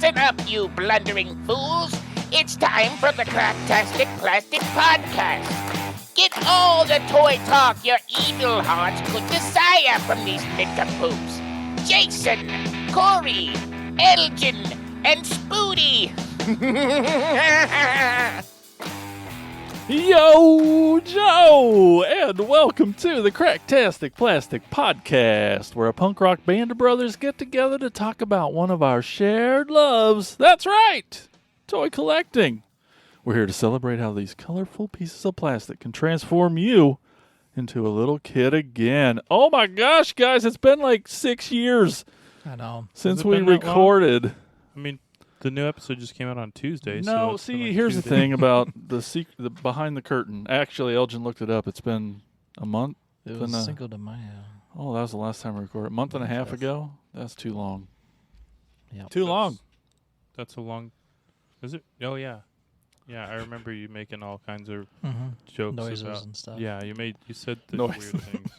Listen up, you blundering fools. It's time for the Cracktastic Plastic Podcast. Get all the toy talk your evil hearts could desire from these nincompoops. Jason, Corey, Elgin, and Spoody. Yo, Joe, and welcome to the Cracktastic Plastic Podcast, where a punk rock band of brothers get together to talk about one of our shared loves. That's right, toy collecting. We're here to celebrate how these colorful pieces of plastic can transform you into a little kid again. Oh my gosh, guys, it's been like 6 years I know. since we recorded. I mean, the new episode just came out on Tuesday. No, so see, like here's 2 the thing about the behind the curtain. Actually, Elgin looked it up. It's been a month. It was Cinco de Mayo. Oh, that was the last time we recorded. A month and a half ago? That's too long. Yep. Too long. That's a long. Is it? Oh yeah, yeah. I remember you making all kinds of jokes Noises about. and stuff. Yeah, you said the Noise. weird things.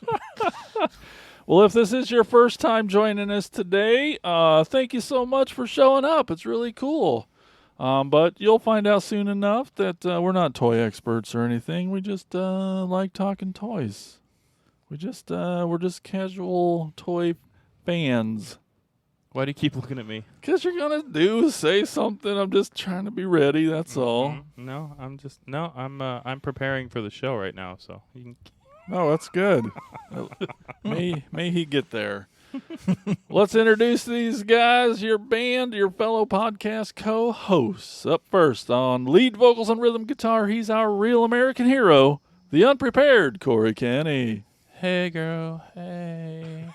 Well, if this is your first time joining us today, thank you so much for showing up. It's really cool. But you'll find out soon enough that we're not toy experts or anything. We just like talking toys. We're just casual toy fans. Why do you keep looking at me? 'Cause you're gonna say something. I'm just trying to be ready. That's all. No, I'm preparing for the show right now. So you can. Oh, that's good. may he get there. Let's introduce these guys, your band, your fellow podcast co-hosts. Up first on lead vocals and rhythm guitar, he's our real American hero, the unprepared Corey Kenny. Hey girl, hey.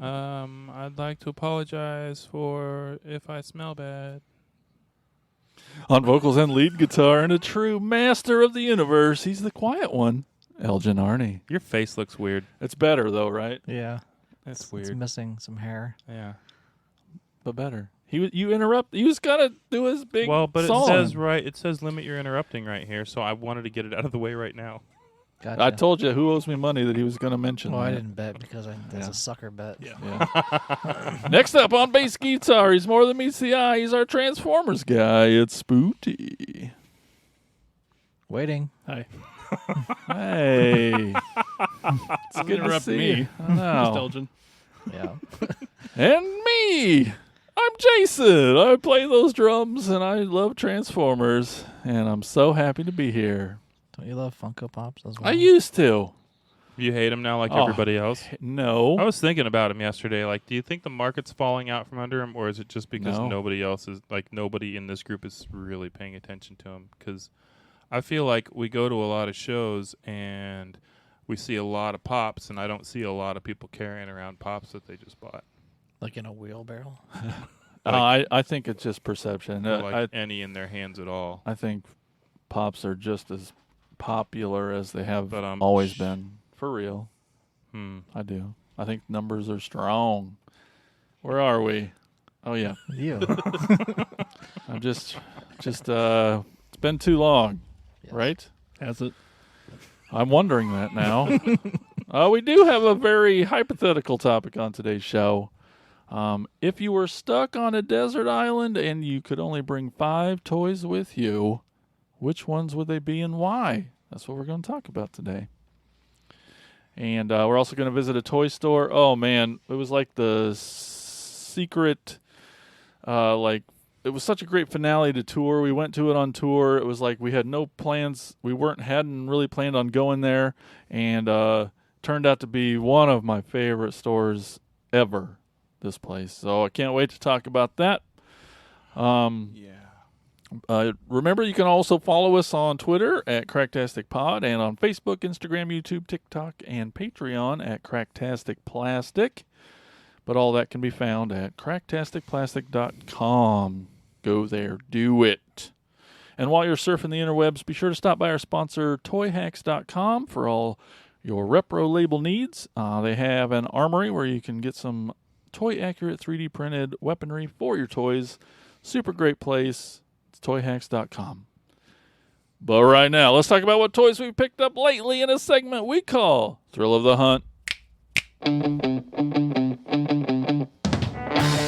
I'd like to apologize for if I smell bad. On vocals and lead guitar, and a true master of the universe, he's the quiet one, Elgin Arney. Your face looks weird. It's better though, right? Yeah. That's It's weird. missing some hair. Yeah. But better. You interrupt. You just gotta do his big Well, but song. it says limit your interrupting right here, so I wanted to get it out of the way right now. Gotcha. I told you who owes me money that he was going to mention. Well, I that. didn't bet because there's Yeah. a sucker bet. Yeah. Next up on bass guitar, he's more than meets the eye. He's our Transformers guy. It's Spooty. Waiting. Hi. Hey. It's good to interrupt see me. you. I know. Elgin. Yeah. And me. I'm Jason. I play those drums and I love Transformers. And I'm so happy to be here. Don't you love Funko Pops as well? I used to. You hate him now like Oh. everybody else? No. I was thinking about him yesterday. Like, do you think the market's falling out from under him, or is it just because No. nobody in this group is really paying attention to him? Because I feel like we go to a lot of shows and we see a lot of pops, and I don't see a lot of people carrying around pops that they just bought. Like in a wheelbarrow? I think it's just perception. Or like any in their hands at all. I think pops are just as popular as they have But, always been. For real. Hmm. I do. I think numbers are strong. Where are we? Oh, yeah. You. I'm just it's been too long, Yes. right? Has it? I'm wondering that now. We do have a very hypothetical topic on today's show. If you were stuck on a desert island and you could only bring 5 toys with you, which ones would they be and why? That's what we're going to talk about today. And we're also going to visit a toy store. Oh, man. It was like the secret, it was such a great finale to tour. We went to it on tour. It was like we had no plans. We hadn't really planned on going there. And turned out to be one of my favorite stores ever, this place. So I can't wait to talk about that. Remember, you can also follow us on Twitter at Cracktastic Pod and on Facebook, Instagram, YouTube, TikTok, and Patreon at Cracktastic Plastic. But all that can be found at cracktasticplastic.com. Go there. Do it. And while you're surfing the interwebs, be sure to stop by our sponsor, toyhacks.com, for all your repro label needs. They have an armory where you can get some toy-accurate 3D printed weaponry for your toys. Super great place. Toyhacks.com. But right now, let's talk about what toys we've picked up lately in a segment we call Thrill of the Hunt.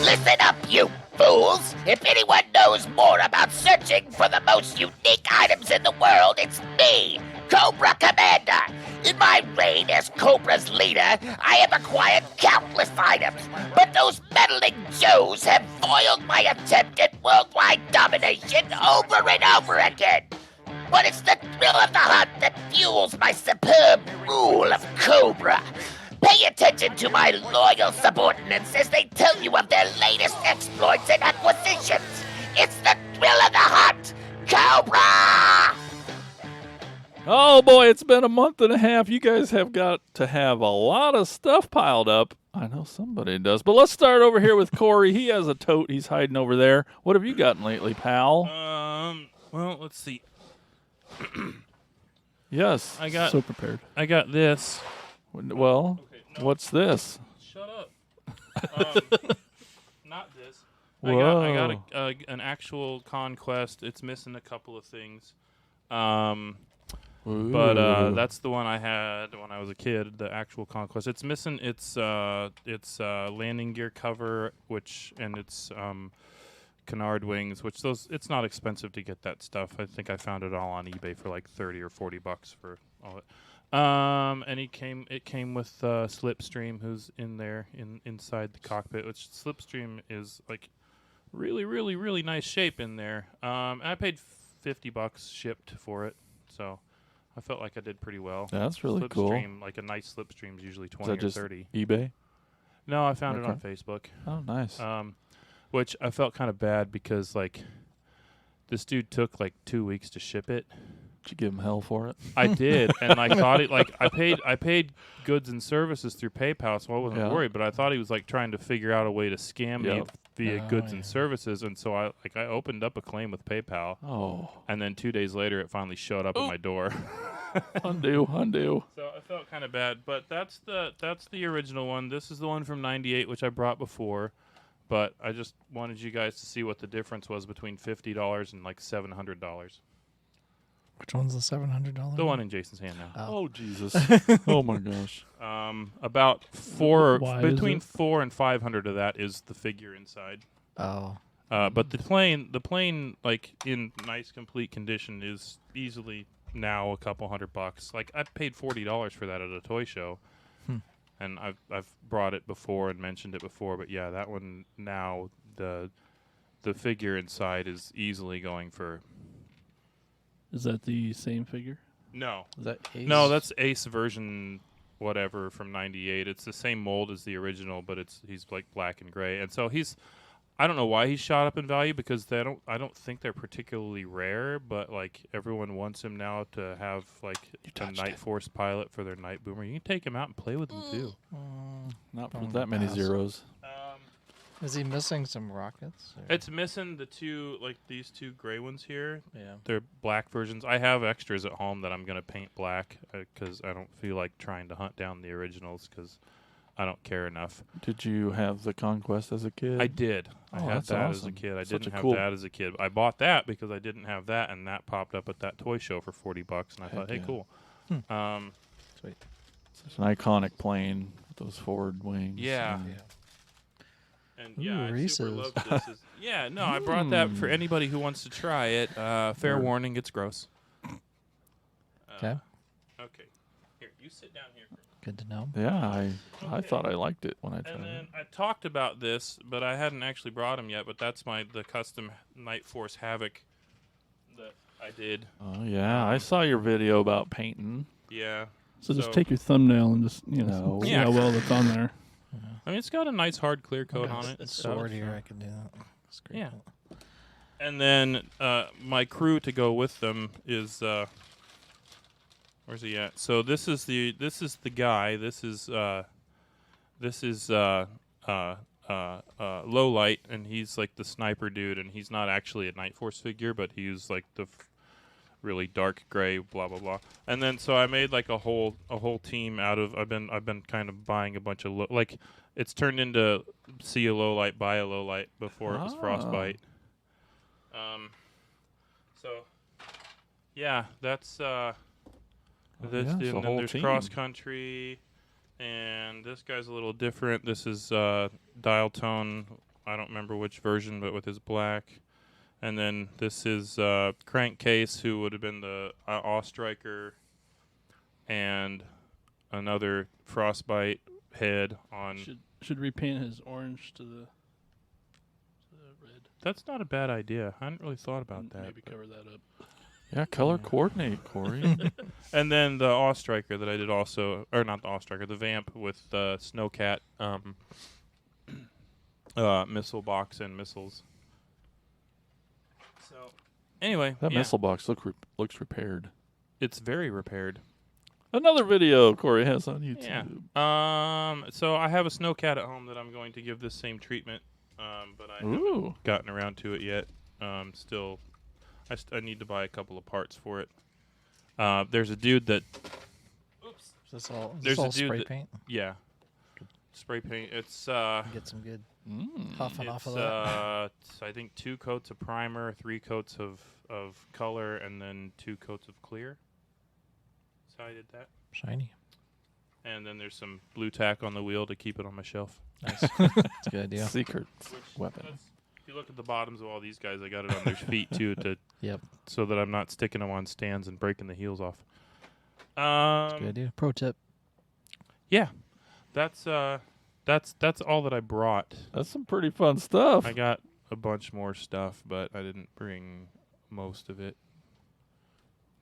Listen up, you fools! If anyone knows more about searching for the most unique items in the world, it's me, Cobra Commander! In my reign as Cobra's leader, I have acquired countless items, but those meddling Joes have foiled my attempt at worldwide domination over and over again! But it's the thrill of the hunt that fuels my superb rule of Cobra. Pay attention to my loyal subordinates as they tell you of their latest exploits and acquisitions. It's the thrill of the hunt, Cobra! Oh boy, it's been a month and a half. You guys have got to have a lot of stuff piled up. I know somebody does. But let's start over here with Corey. He has a tote he's hiding over there. What have you gotten lately, pal? Well, let's see. Yes. So prepared. I got this. Well, what's this? Shut up. Not this. Whoa. I got an actual conquest. It's missing a couple of things. But that's the one I had when I was a kid, the actual conquest. It's missing its landing gear cover, and its canard wings, which it's not expensive to get that stuff. I think I found it all on eBay for like $30 or $40 for all it. And it came with Slipstream, who's in there inside the cockpit, which Slipstream is like really, really, really nice shape in there. And I paid $50 shipped for it, so I felt like I did pretty well. That's really cool. Slipstream, like a nice Slipstream, is usually 20 Is that or just 30. eBay? No, I found it Okay. on Facebook. Oh, nice. Which I felt kind of bad because like this dude took like 2 weeks to ship it. Did you give him hell for it? I did, and I thought it like I paid goods and services through PayPal, so I wasn't worried. But I thought he was like trying to figure out a way to scam me via goods and services, and so I opened up a claim with PayPal. Oh, And then 2 days later, it finally showed up at my door. undo. So I felt kind of bad, but that's the original one. This is the one from '98, which I brought before. But I just wanted you guys to see what the difference was between $50 and like $700. Which one's the $700? The one in Jason's hand now. Oh, Jesus. Oh, my gosh. About Why is between it? 400 and 500 of that is the figure inside. Oh. But the plane, like in nice complete condition, is easily now a couple $100. Like I paid $40 for that at a toy show, and I've brought it before and mentioned it before. But yeah, that one now the figure inside is easily going for. Is that the same figure? No, Is that Ace? no, that's Ace version whatever from '98. It's the same mold as the original, but he's like black and gray, and so I don't know why he's shot up in value because I don't think they're particularly rare, but like everyone wants him now to have like a Night Force pilot for their Night Boomer. You can take him out and play with him too. Not for that many zeros. Is he missing some rockets? Or? It's missing these two gray ones here. Yeah. They're black versions. I have extras at home that I'm gonna paint black because I don't feel like trying to hunt down the originals because I don't care enough. Did you have the Conquest as a kid? I did. I Oh, had that's that as a awesome. kid. I Such didn't a have cool- that as a kid. I bought that because I didn't have that, and that popped up at that toy show for $40, and I Heck thought, hey, yeah. cool. Sweet. Such an iconic plane with those forward wings. Yeah. and- Yeah. And Ooh, yeah, I Reese's. super love this. Yeah, no, I brought that for anybody who wants to try it. Fair warning, it's gross. Okay. Okay. Here, you sit down here. Good to know. Yeah, I thought I liked it when I tried And then it. I talked about this, but I hadn't actually brought him yet. But that's the custom Night Force Havoc that I did. Oh, yeah. I saw your video about painting. Yeah. So just take your thumbnail and just No. see Yeah. how well it's on there. I mean, it's got a nice hard clear coat on it. A and stuff, sword here. so- I can do that. That's great. Yeah. And then my crew to go with them is where's he at? So this is the guy. This is Low Light, and he's like the sniper dude, and he's not actually a Night Force figure, but he's like the really dark gray, blah blah blah. And then so I made like a whole team out of. I've been kind of buying a bunch of like it's turned into see a Low Light, buy a Low Light before it was Frostbite. So yeah, that's this yeah, it's dude. a And then whole there's team. cross country, and this guy's a little different. This is dial tone I don't remember which version, but with his black. And then this is Crankcase, who would have been the Awe Striker, and another Frostbite head on. Should repaint his orange to the red. That's not a bad idea. I hadn't really thought about that. Maybe cover that up. Yeah, color coordinate, Corey. And then the Awe Striker that I did also, or not the Awe Striker, the Vamp with Snowcat missile box and missiles. So, anyway, That yeah, missile box looks repaired. it's very repaired. Another video Corey has on YouTube. Yeah. So I have a Snowcat at home that I'm going to give this same treatment, but I haven't Ooh. gotten around to it yet. Still, I need to buy a couple of parts for it. There's a dude that, Is this all There's a dude spray that- paint? yeah, spray paint. It's Get some good huffing off of that. it's, I think 2 coats of primer, 3 coats of color, and then 2 coats of clear. That's how I did that. Shiny. And then there's some blue tack on the wheel to keep it on my shelf. Nice. That's a good idea. Secret weapon. If you look at the bottoms of all these guys, I got it on their feet too, Yep. so that I'm not sticking them on stands and breaking the heels off. That's a good idea. Pro tip. Yeah, that's all that I brought. That's some pretty fun stuff. I got a bunch more stuff, but I didn't bring most of it.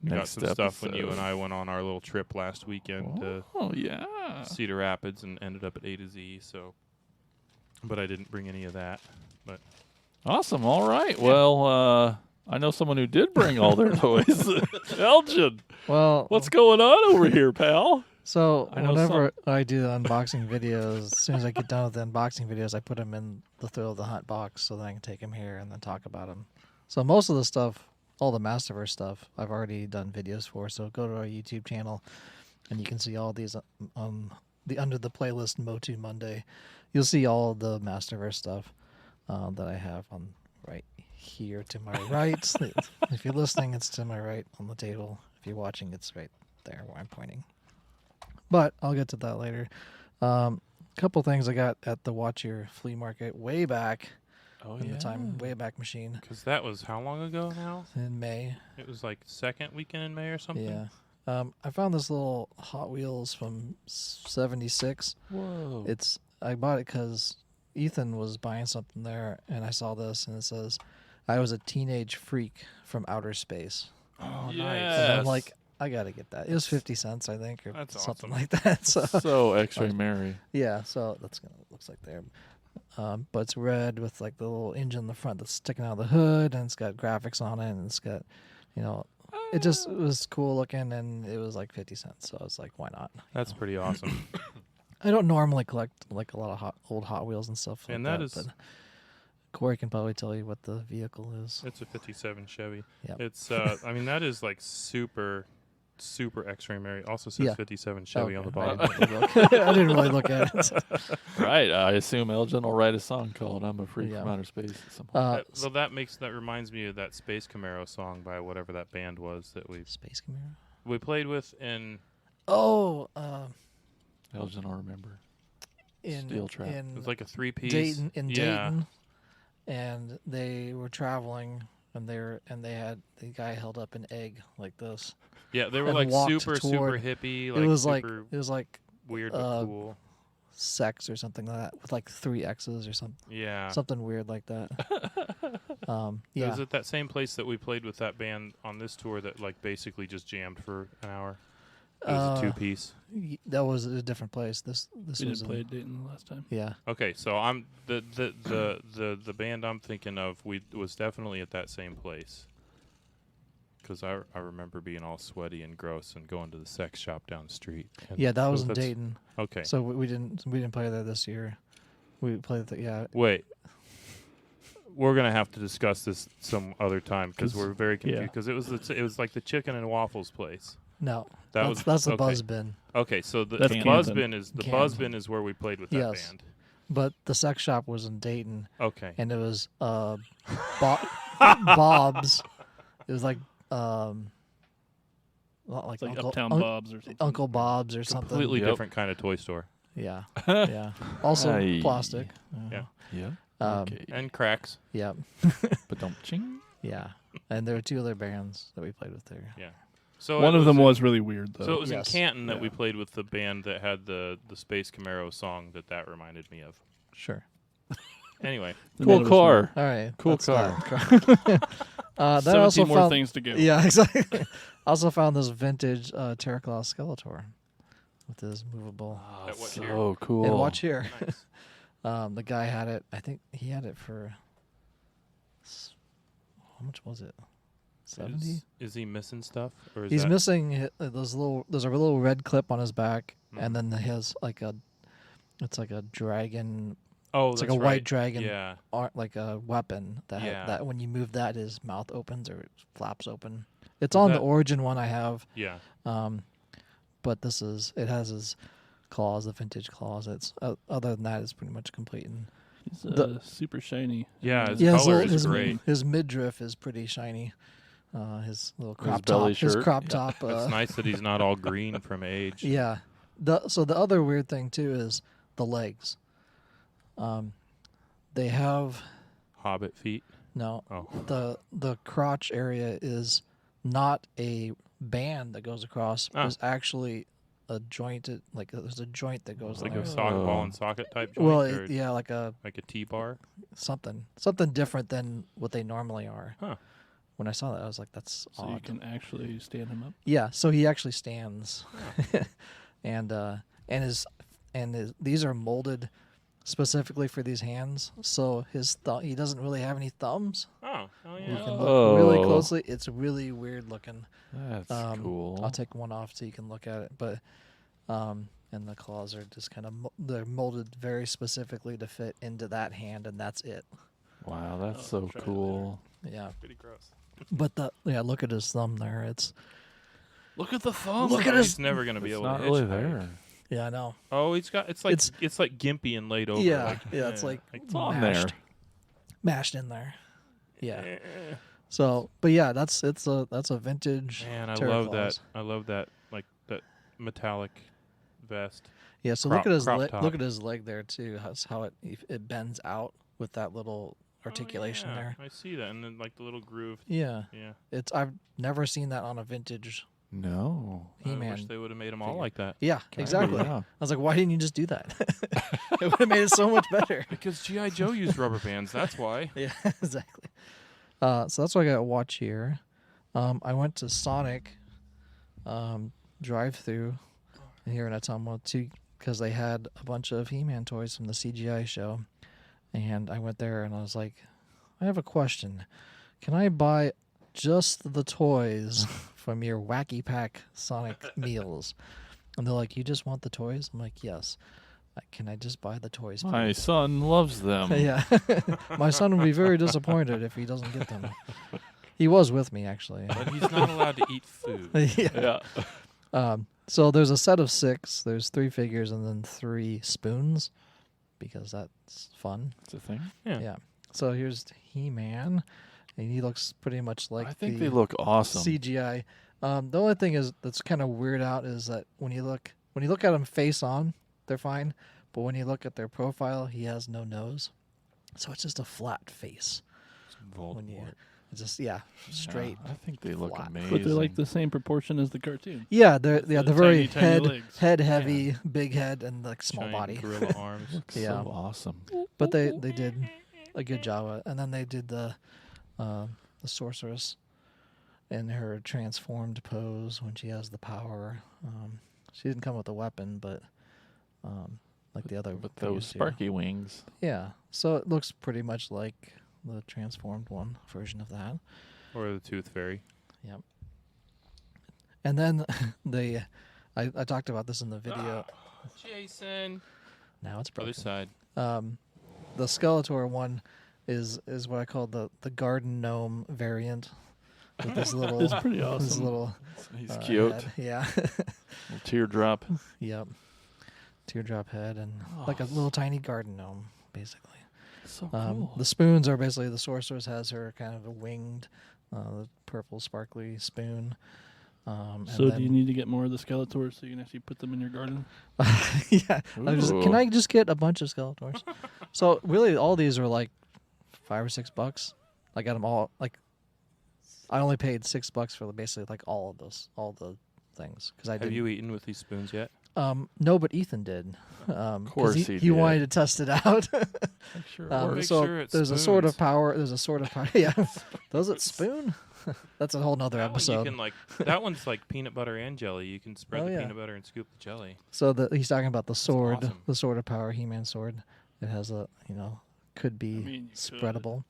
I got Next some stuff when you episode. and I went on our little trip last weekend to Oh yeah. Cedar Rapids and ended up at A to Z. So, but I didn't bring any of that. But Awesome. All right. Well, I know someone who did bring all their toys. Elgin, Well, what's going on over here, pal? so I know whenever I do the unboxing videos, as soon as I get done with the unboxing videos, I put them in the Thrill of the Hunt box so that I can take them here and then talk about them. So most of the stuff, all the Masterverse stuff, I've already done videos for. So go to our YouTube channel, and you can see all these under the playlist Motu Monday. You'll see all of the Masterverse stuff that I have on right here to my right. If you're listening, it's to my right on the table. If you're watching, it's right there where I'm pointing. But I'll get to that later. Couple things I got at the Watch Your Flea Market way back in the time Wayback Machine because that was how long ago now? in May. It was like second weekend in May or something. Yeah. I found this little Hot Wheels from '76. Whoa. I bought it because Ethan was buying something there, and I saw this, and it says, "I was a teenage freak from outer space." Oh, Yes. nice. And I'm like, I gotta get that. It was 50 cents, I think, or That's something awesome. like that. So So X-ray Mary. yeah, so that's gonna looks like there. But it's red with like the little engine in the front that's sticking out of the hood, and it's got graphics on it, and it's got, it was cool looking, and it was like 50 cents. So I was like, why not? That's pretty awesome. I don't normally collect like a lot of old Hot Wheels and stuff like And that. that is- But Corey can probably tell you what the vehicle is. It's a 57 Chevy. Yep. It's I mean that is like super X-ray Mary. Also says Yeah. 57 Chevy on the Okay. bottom. I didn't really look at it. Right. I assume Elgin will write a song called "I'm a Freak Yeah. from Outer Space" at some point. Well, that reminds me of that Space Camaro song by whatever that band was that Space Camaro. we played with in. Oh, Elgin will remember. in Steel Trap. It in was like a 3-piece. Dayton Yeah. Dayton, and they were traveling, and they had the guy held up an egg like this. Yeah, they were and like walked super toward- hippie. it was super like weird but cool. sex or something like that with like 3 X's or something. Yeah. Something weird like that. It Yeah. was at that same place that we played with that band on this tour that like basically just jammed for an hour. It was a 2-piece. That was a different place. This We was didn't play Dayton the last time. Yeah. Okay, so I'm the band I'm thinking of. Was definitely at that same place. Because I remember being all sweaty and gross and going to the sex shop down the street. And Yeah, that was in that's- Dayton. Okay. So we didn't play there this year. We played Wait. We're gonna have to discuss this some other time because we're very confused. yeah. Because it was like the chicken and waffles place. No. That's That's the okay. Buzz Bin. Okay, so the That's Buzz Camden. Bin is Camden. where we played with that Yes. band. But the sex shop was in Dayton, Okay. and it was Bob's. It was like It's like Uncle, Uptown Un- Bob's or something. Uncle Bob's or something. Completely Yep. different kind of toy store. Yeah, yeah. Also Aye. plastic. Yeah. Yeah. Okay. And cracks. Yeah, But don't ching. yeah. And there were 2 other bands that we played with there. Yeah. So One it of them in- was really weird, though. So it was Yes. in Canton that we Yeah. played with the band that had the Space Camaro song that reminded me of. Sure. Anyway, The Cool none of us car. All right. Cool that's car. that. Then I also 17 more found, things to go. Yeah, exactly. Also found this vintage Terraclaw Skeletor with his movable. At what so year? cool. And watch here. nice. The guy had it. I think he had it for. How much was it? 70. Is he missing stuff? Or is He's that, missing those little. There's a little red clip on his back, Mhm. and then he has like a. It's like a dragon. Oh, It's like that's a white right. dragon. Yeah. Like a weapon that Yeah. that when you move that, his mouth opens or it flaps open. It's Is on that- the origin one I have. Yeah. But it has his claws, the vintage claws. It's other than that, it's pretty much complete. And He's super shiny. Yeah, And, his yeah, color is his great. his midriff is pretty shiny. His little crop belly top, his shirt. crop Yeah. top. It's nice that he's not all green from age. Yeah. So the other weird thing too is the legs. They have Hobbit feet. no. Oh. The crotch area is not a band that goes across. Oh. There's actually a jointed, there's a joint that goes Like there. a socket Oh. ball and socket type joint? Well, or yeah, like a like a T-bar? something different than what they normally are. Huh. When I saw that, I was like, "That's so you odd." can actually stand him up. Yeah, so he actually stands, and these are molded specifically for these hands. So he doesn't really have any thumbs. Oh, oh You yeah. can look really Oh. closely. It's really weird looking. That's cool. I'll take one off so you can look at it. But and the claws are just kind of they're molded very specifically to fit into that hand, and that's it. Wow, that's Oh, so try it cool. Yeah, Pretty gross. but look at his thumb there. It's Look at the thumb. Look at He's his- never gonna be It's able not to really hitchhike. there. yeah, I know. Oh, it's like gimpy and laid over. Yeah, like, yeah, it's like It's on there. mashed in there. Yeah. eh. So, but yeah, that's a vintage. Man, I Terraclaws. love that. I love that. Like that metallic vest. Yeah, so crop- look at his crop top. look at his leg there too. How it bends out with that little articulation Oh, yeah. there. I see that, and then like the little groove. Yeah, Yeah. I've never seen that on a vintage No. I He-Man. wish they would have made them all figure. like that. Yeah, Kinda, exactly. yeah. I was like, why didn't you just do that? It would have made it so much better. Because GI Joe used rubber bands. That's why. Yeah, exactly. So that's what I got to watch here. I went to Sonic drive-through here in Ottumwa too because they had a bunch of He-Man toys from the CGI show, and I went there and I was like, I have a question. Can I buy just the toys from your Wacky Pack Sonic meals? And they're like, you just want the toys? I'm like, yes. Can I just buy the toys, My please? son loves them. Yeah. My son will be very disappointed if he doesn't get them. He was with me, actually. But he's not allowed to eat food. Yeah. Yeah. So there's a set of 6. There's 3 figures and then 3 spoons because that's fun. It's a thing. Yeah. Yeah. So here's He-Man, and he looks pretty much like I think the they look awesome. CGI. The only thing is that's kind of weird out is that when you look at him face on, they're fine, but when you look at their profile, he has no nose, so it's just a flat face. When you, it's just straight. Yeah, I think they look flat. amazing. But they're like the same proportion as the cartoon. Yeah, they're the very tiny legs. head heavy, big head, and like small Giant body. gorilla arms. Looks Yeah. so awesome. But they did a good job, and then they did the sorceress in her transformed pose when she has the power. She didn't come with a weapon, but like the other. But figures those do. sparky wings. Yeah, so it looks pretty much like the transformed one version of that. Or the Tooth Fairy. And then I talked about this in the video. Jason. Now it's Other broken. side. The Skeletor one is what I call the garden gnome variant with this little It's pretty this awesome. little He's cute. head. Yeah. Little teardrop. Yep. Teardrop head and like a little tiny garden gnome, basically. So cool. The spoons are basically the sorceress has her kind of a winged, purple sparkly spoon. So do you need to get more of the Skeletors so you can actually put them in your garden? Yeah. Can I just get a bunch of Skeletors? So really, all these are like $5 or $6. I got them all. Like, I only paid $6 for basically like all the things because I Have didn't. you eaten with these spoons yet? No, but Ethan did. Of course he he did. wanted to test it out. Make sure it works. Make so sure it there's a sword of spoons. power. There's a sword of power. Yeah. Does it spoon? That's a whole nother That one episode. you can that one's like peanut butter and jelly. You can spread Oh, the yeah. peanut butter and scoop the jelly. So he's talking about the sword, awesome. the sword of power, He-Man sword. It has a, could be mean, you could. spreadable.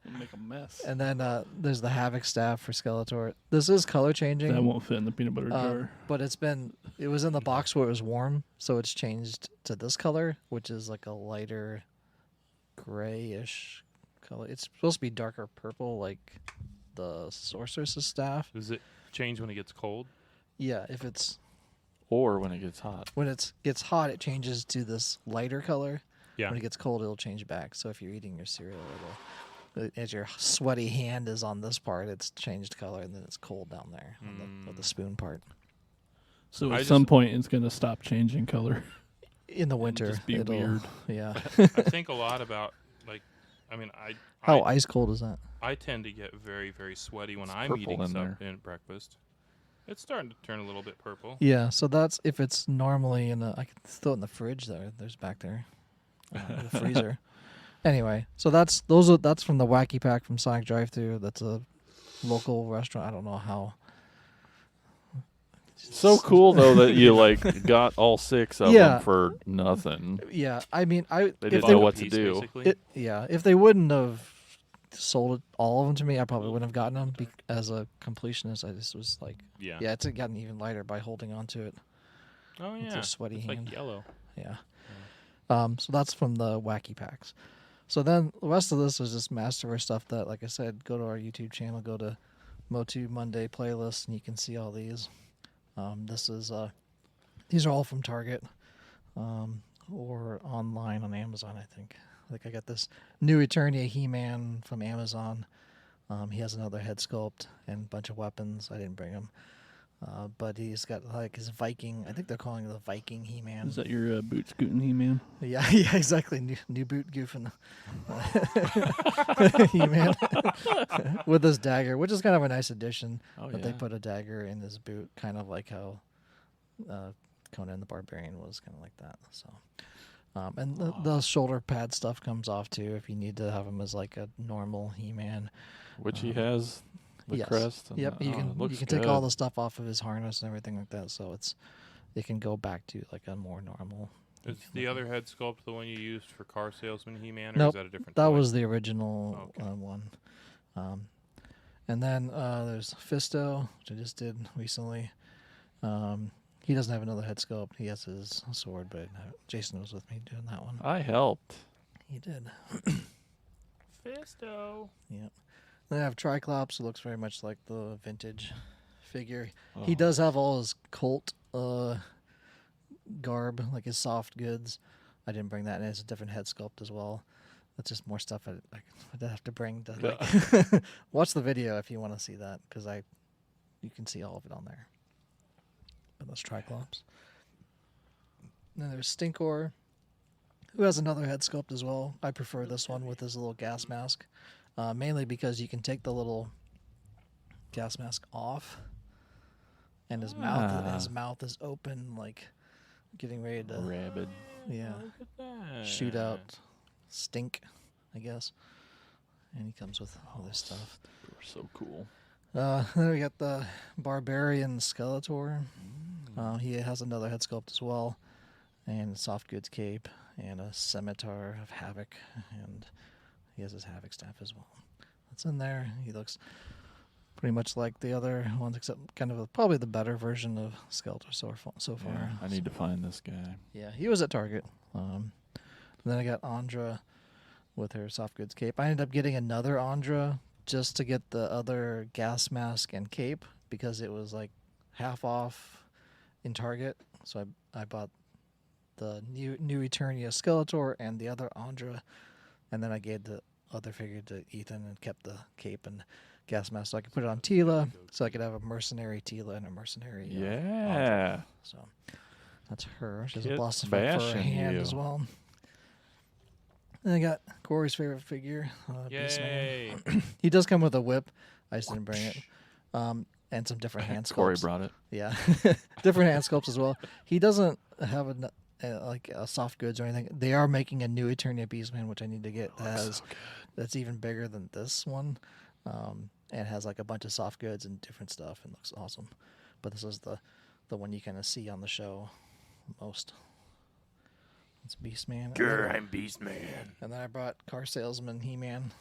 It'll make a mess. And then there's the Havoc Staff for Skeletor. This is color changing. That won't fit in the peanut butter jar. But it was in the box where it was warm, so it's changed to this color, which is like a lighter grayish color. It's supposed to be darker purple, like the Sorceress's staff. Does it change when it gets cold? Yeah, if it's Or when it gets hot. when it gets hot, it changes to this lighter color. Yeah. When it gets cold, it'll change back. So if you're eating your cereal, as your sweaty hand is on this part, it's changed color, and then it's cold down there on the spoon part. So I at some just- point, it's going to stop changing color. In the and winter, just be it'll, weird. Yeah. I think a lot about How ice cold is that? I tend to get very, very sweaty when It's I'm purple eating in stuff there. in breakfast. It's starting to turn a little bit purple. Yeah, so that's if it's normally I can throw it in the fridge there. There's back there, the freezer. Anyway, so that's from the Wacky Pack from Sonic Drive-Thru. That's a local restaurant. I don't know how. So cool though that you got all 6 of Yeah. them for nothing. Yeah, I mean, They if didn't they know what to Piece, do. basically. if they wouldn't have sold all of them to me, I probably wouldn't have gotten them as a completionist. I just was like, yeah. it's gotten even lighter by holding on to it. Oh With yeah. your sweaty it's hand. like yellow. Yeah. So that's from the Wacky Packs. So then the rest of this is just Masterverse stuff that, like I said, go to our YouTube channel, go to Motu Monday playlist, and you can see all these. These are all from Target or online on Amazon, I think. Like I got this New Eternia He-Man from Amazon. He has another head sculpt and a bunch of weapons. I didn't bring him. But he's got like his Viking. I think they're calling it the Viking He-Man. Is that your boot scooting He-Man? Yeah, exactly. New boot goofing He-Man with his dagger, which is kind of a nice addition. Oh, But yeah. they put a dagger in his boot, kind of like how Conan the Barbarian was, kind of like that. So, and the shoulder pad stuff comes off too if you need to have him as like a normal He-Man. Which he has the Yes. crest. And Yep, the, you it can looks take all good. the stuff off of his harness and everything like that, so it can go back to like a more normal. Is the other head sculpt the one you used for Car Salesman He-Man, or Nope, is that a different That toy? was the original Okay. one. And then there's Fisto, which I just did recently. He doesn't have another head sculpt. He has his sword, but Jason was with me doing that one. I helped. He did. Fisto. Yep. Then I have Triclops, who looks very much like the vintage figure. Oh. He does have all his Colt garb, like his soft goods. I didn't bring that, and it's a different head sculpt as well. That's just more stuff I'd have to bring to like watch the video if you want to see that, because you can see all of it on there. But that's Triclops. And then there's Stinkor, who has another head sculpt as well. I prefer this one with his little gas mask, mainly because you can take the little gas mask off, and his mouth is open, like getting ready to Rabid. yeah Look at that. shoot out stink, I guess. And he comes with all this stuff. They were so cool. Then we got the Barbarian Skeletor. He has another head sculpt as well, and soft goods cape, and a scimitar of Havoc, and he has his Havoc staff as well. That's in there. He looks pretty much like the other ones, except kind of probably the better version of Skeletor so far. Yeah, I need to find this guy. Yeah, he was at Target. Then I got Andra with her soft goods cape. I ended up getting another Andra just to get the other gas mask and cape because it was like half off in Target. So I bought the new Eternia Skeletor and the other Andra, and then I gave the other figure to Ethan and kept the cape and gas mask so I could put it on Tila, so I could have a mercenary Tila and a mercenary. Yeah. So that's her. She has a Kit boss effect for her bashing hand you. as well. And I got Corey's favorite figure, Beastman. Yay! He does come with a whip. I just didn't bring it. And some different hand sculpts. Corey brought it. Yeah, different hand sculpts as well. He doesn't have like soft goods or anything. They are making a new Eternia Beastman, which I need to get. That's even bigger than this one, and has like a bunch of soft goods and different stuff, and looks awesome. But this is the one you kind of see on the show most. It's Beastman. Grr, I'm Beastman. And then I brought Car Salesman He-Man.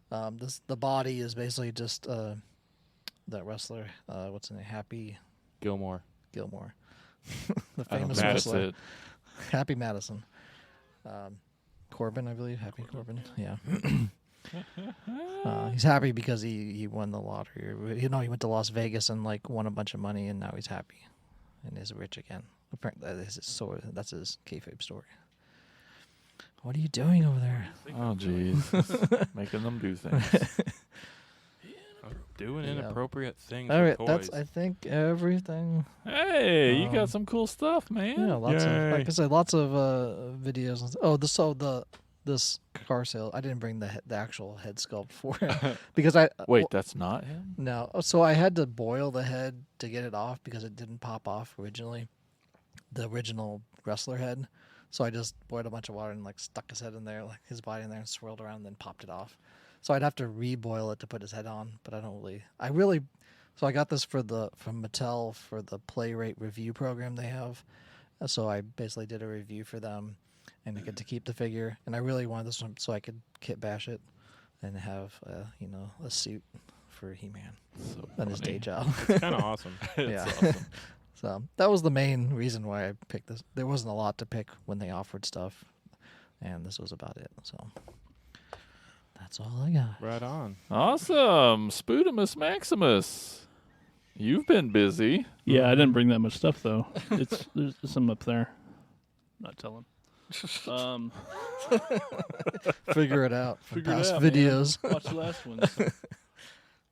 The body is basically just that wrestler. What's his name? Happy Gilmore. Gilmore, the I don't famous know. That's wrestler. it. Happy Madison. Corbin, I believe. Happy Corbin. Yeah. He's happy because he won the lottery. He went to Las Vegas and like won a bunch of money, and now he's happy and is rich again. Apparently, that's his kayfabe story. What are you doing over there? Oh, jeez. Making them do things. Doing Yeah. inappropriate things All right, with that's toys. I think everything. Hey, you got some cool stuff, man. Yeah, lots of Yay. like I said, lots of videos. This car sale. I didn't bring the actual head sculpt for it because Wait, that's not him? no. So I had to boil the head to get it off because it didn't pop off originally. The original wrestler head. So I just boiled a bunch of water and like stuck his head in there, like his body in there, and swirled around, and then popped it off. So I'd have to reboil it to put his head on, but so I got this from Mattel for the Play Rate review program they have. So I basically did a review for them, and I get to keep the figure. And I really wanted this one so I could kit bash it and have a suit for He-Man So on his day funny. job. It's kind of awesome. Yeah. awesome. So that was the main reason why I picked this. There wasn't a lot to pick when they offered stuff, and this was about it. So that's all I got. Right on. Awesome. Spudamus Maximus. You've been busy. Yeah, I didn't bring that much stuff though. There's some up there. Not telling. Figure it out from Figure it past out, man. videos. Watch the last one.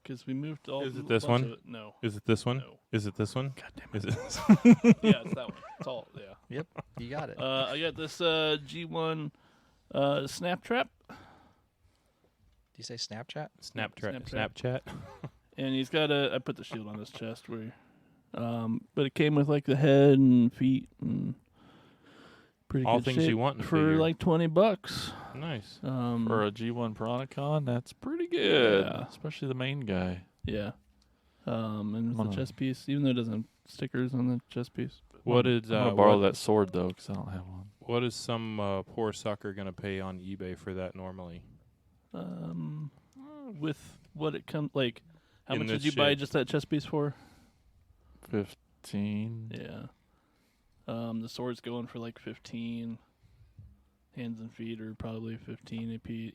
Because we moved all. Is it a this bunch one? of it. No. Is it this one? No. Is it this one? God damn Is it. it? Yeah, it's that one. It's all. Yeah. Yep, you got it. I got this G1 Snap Trap, Do you say Snapchat? Snapchat. and he's got I put the shield on his chest where, but it came with like the head and feet and pretty All good things shape you want in a for figure. like $20. Nice. For a G1 Piranacon, that's pretty good. Yeah. Especially the main guy. Yeah. And with Wanna- the chest piece, even though it doesn't have stickers on the chest piece. What is I'm going to borrow what, that sword, though, because I don't have one. what is some poor sucker gonna pay on eBay for that normally? With what it comes like, how In much did this you buy shape. just that chest piece for? 15. Yeah. The sword's going for like 15. Hands and feet are probably 15 a piece,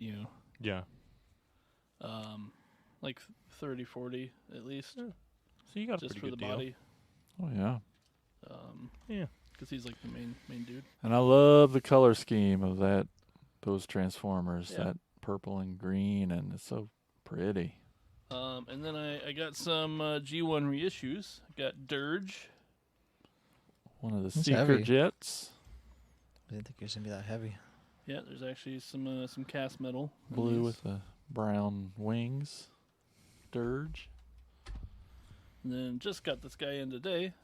Yeah. like 30, 40 at least, So you got a just pretty for the good deal. body. Oh, yeah. Yeah. Because he's like the main dude. And I love the color scheme of those Transformers, Yeah. that purple and green, and it's so pretty. And then I got some G1 reissues. I got Dirge. One of the That's Seeker heavy. Jets, I didn't think it was gonna be that heavy. Yeah, there's actually some cast metal. in blue these. with the brown wings. Dirge. And then just got this guy in today.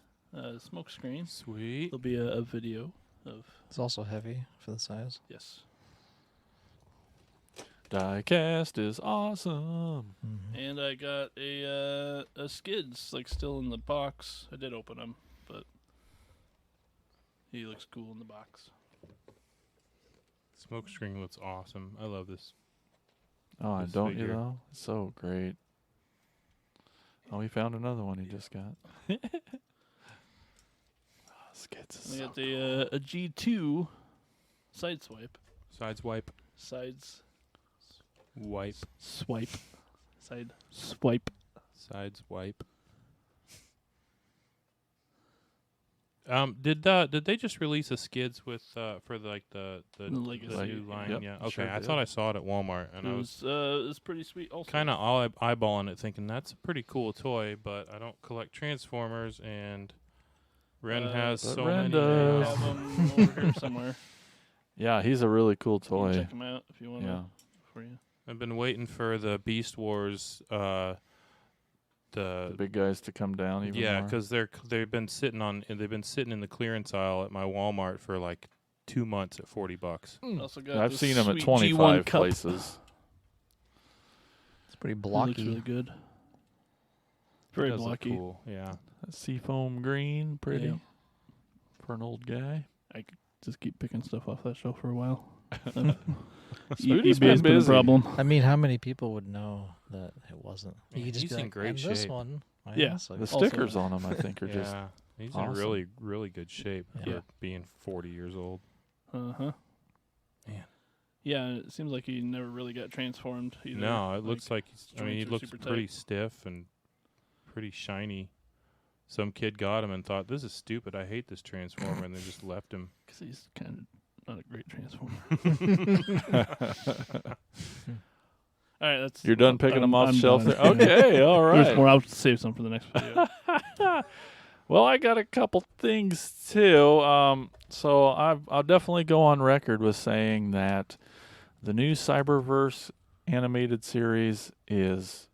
Smoke screen. Sweet. There'll be a video of It's also heavy for the size. yes. Diecast is awesome. Mm-hmm. And I got a Skids like still in the box. I did open him, but he looks cool in the box. Smokescreen looks awesome. I love this. Oh, This don't figure. you though? It's so great. Oh, he found another one he just got. Skids is I so got the a G2 side swipe. Sides wipe. Sides Wipe. swipe. Side swipe. Sides wipe. Did they just release a skids with for the Legacy. new line? Yep, Yeah. Okay. sure I did. thought I saw it at Walmart, and It I was was pretty sweet. Also, kind of eyeballing it, thinking that's a pretty cool toy, but I don't collect Transformers, and Ren has But so Ren many. I does. have them over here somewhere. Yeah, he's a really cool You can toy. check them out if you want. Yeah. For you. I've been waiting for the Beast Wars. The big guys to come down even Yeah, more. because they've been sitting in the clearance aisle at my Walmart for like 2 months at $40. Also got I've this seen them at sweet 25 G1 cup. places. It's pretty It looks blocky. really good. Very Does look blocky. cool. Yeah. That seafoam green, pretty Yeah. for an old guy. I could just keep picking stuff off that shelf for a while. Spoodie's eBay's been been a busy. problem. I mean, how many people would know that it wasn't? Yeah, You could just he's be in like, great "And this shape." one. Yeah. So The Also- stickers on them, I think, are just Yeah. He's awesome. in really, really good shape Yeah. for being 40 years old. Uh-huh. Man. Yeah, it seems like he never really got transformed either. No, it looks like he joints are looks super pretty tight. stiff and pretty shiny. Some kid got him and thought, this is stupid. I hate this Transformer, and they just left him. because he's kind of not a great transformer. All right, that's. You're done picking them off the I'm shelf done. there? Okay, all right. There's more. I'll save some for the next video. Well, I got a couple things too. So I'll definitely go on record with saying that the new Cyberverse animated series is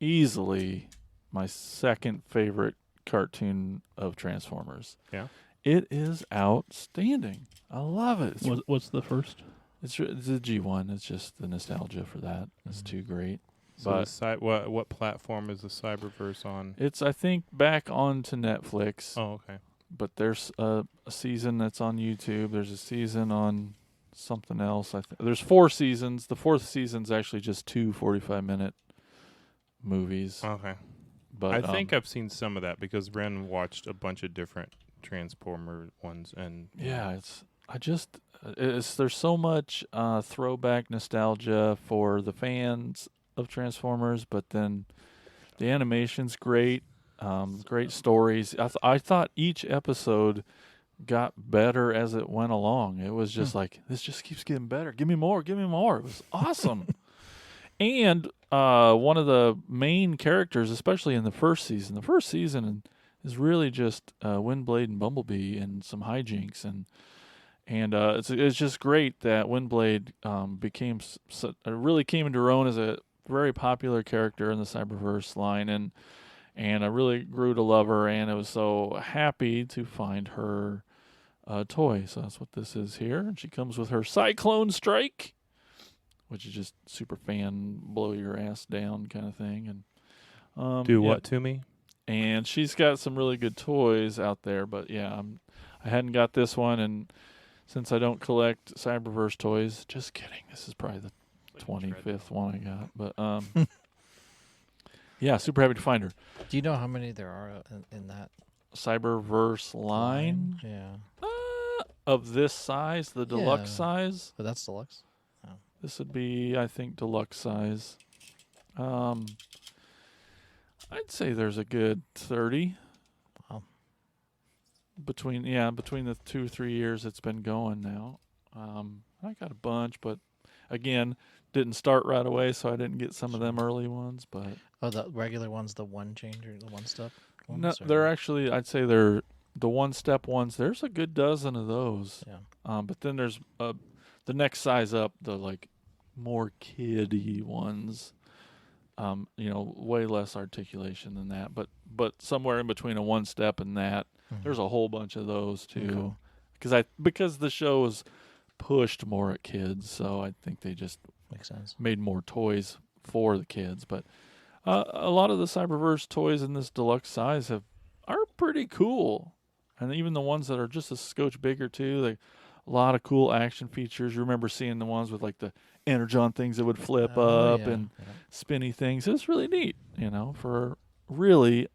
easily my second favorite cartoon of Transformers. Yeah. It is outstanding. I love it. What's the first? It's a G1. It's just the nostalgia for that. It's too great. So But what platform is the Cyberverse on? it's, I think, back onto Netflix. Oh, okay. But there's a season that's on YouTube. There's a season on something else. There's 4 seasons. The 4th season's actually just 2 45-minute movies. Okay. But I think I've seen some of that because Ren watched a bunch of different Transformer ones, and yeah, there's so much throwback nostalgia for the fans of Transformers, but then the animation's great. Great stories. I thought each episode got better as it went along. It was just like, this just keeps getting better. Give me more. Give me more. It was awesome. And one of the main characters, especially in the first season is really just Windblade and Bumblebee and some hijinks. And it's just great that Windblade really came into her own as a very popular character in the Cyberverse line. And I really grew to love her, and I was so happy to find her toy. So that's what this is here. And she comes with her Cyclone Strike, which is just super fan, blow your ass down kind of thing. And do yeah. what to me? And she's got some really good toys out there. But yeah, I hadn't got this one, and since I don't collect Cyberverse toys, just kidding. This is probably the 25th one I got. But yeah, super happy to find her. Do you know how many there are in that Cyberverse line Yeah. of this size, the deluxe Yeah. size. But that's deluxe. This would be, I think, deluxe size. I'd say there's a good 30. Wow. Between the 2 or 3 years it's been going now. I got a bunch, but again, didn't start right away, so I didn't get some of them early ones. But Oh, the regular ones, the one changer, the one step ones? no, or- they're actually, I'd say they're the one-step ones. There's a good dozen of those. Yeah. But then there's the next size up, the like more kiddie ones. Way less articulation than that, but somewhere in between a one step and that, there's a whole bunch of those too. Because the show is pushed more at kids, so I think they just Makes sense. made more toys for the kids. But a lot of the Cyberverse toys in this deluxe size are pretty cool, and even the ones that are just a scotch bigger too. A lot of cool action features. You remember seeing the ones with like the Energon things that would flip up Yeah, and yeah. spinny things. It's really neat, for really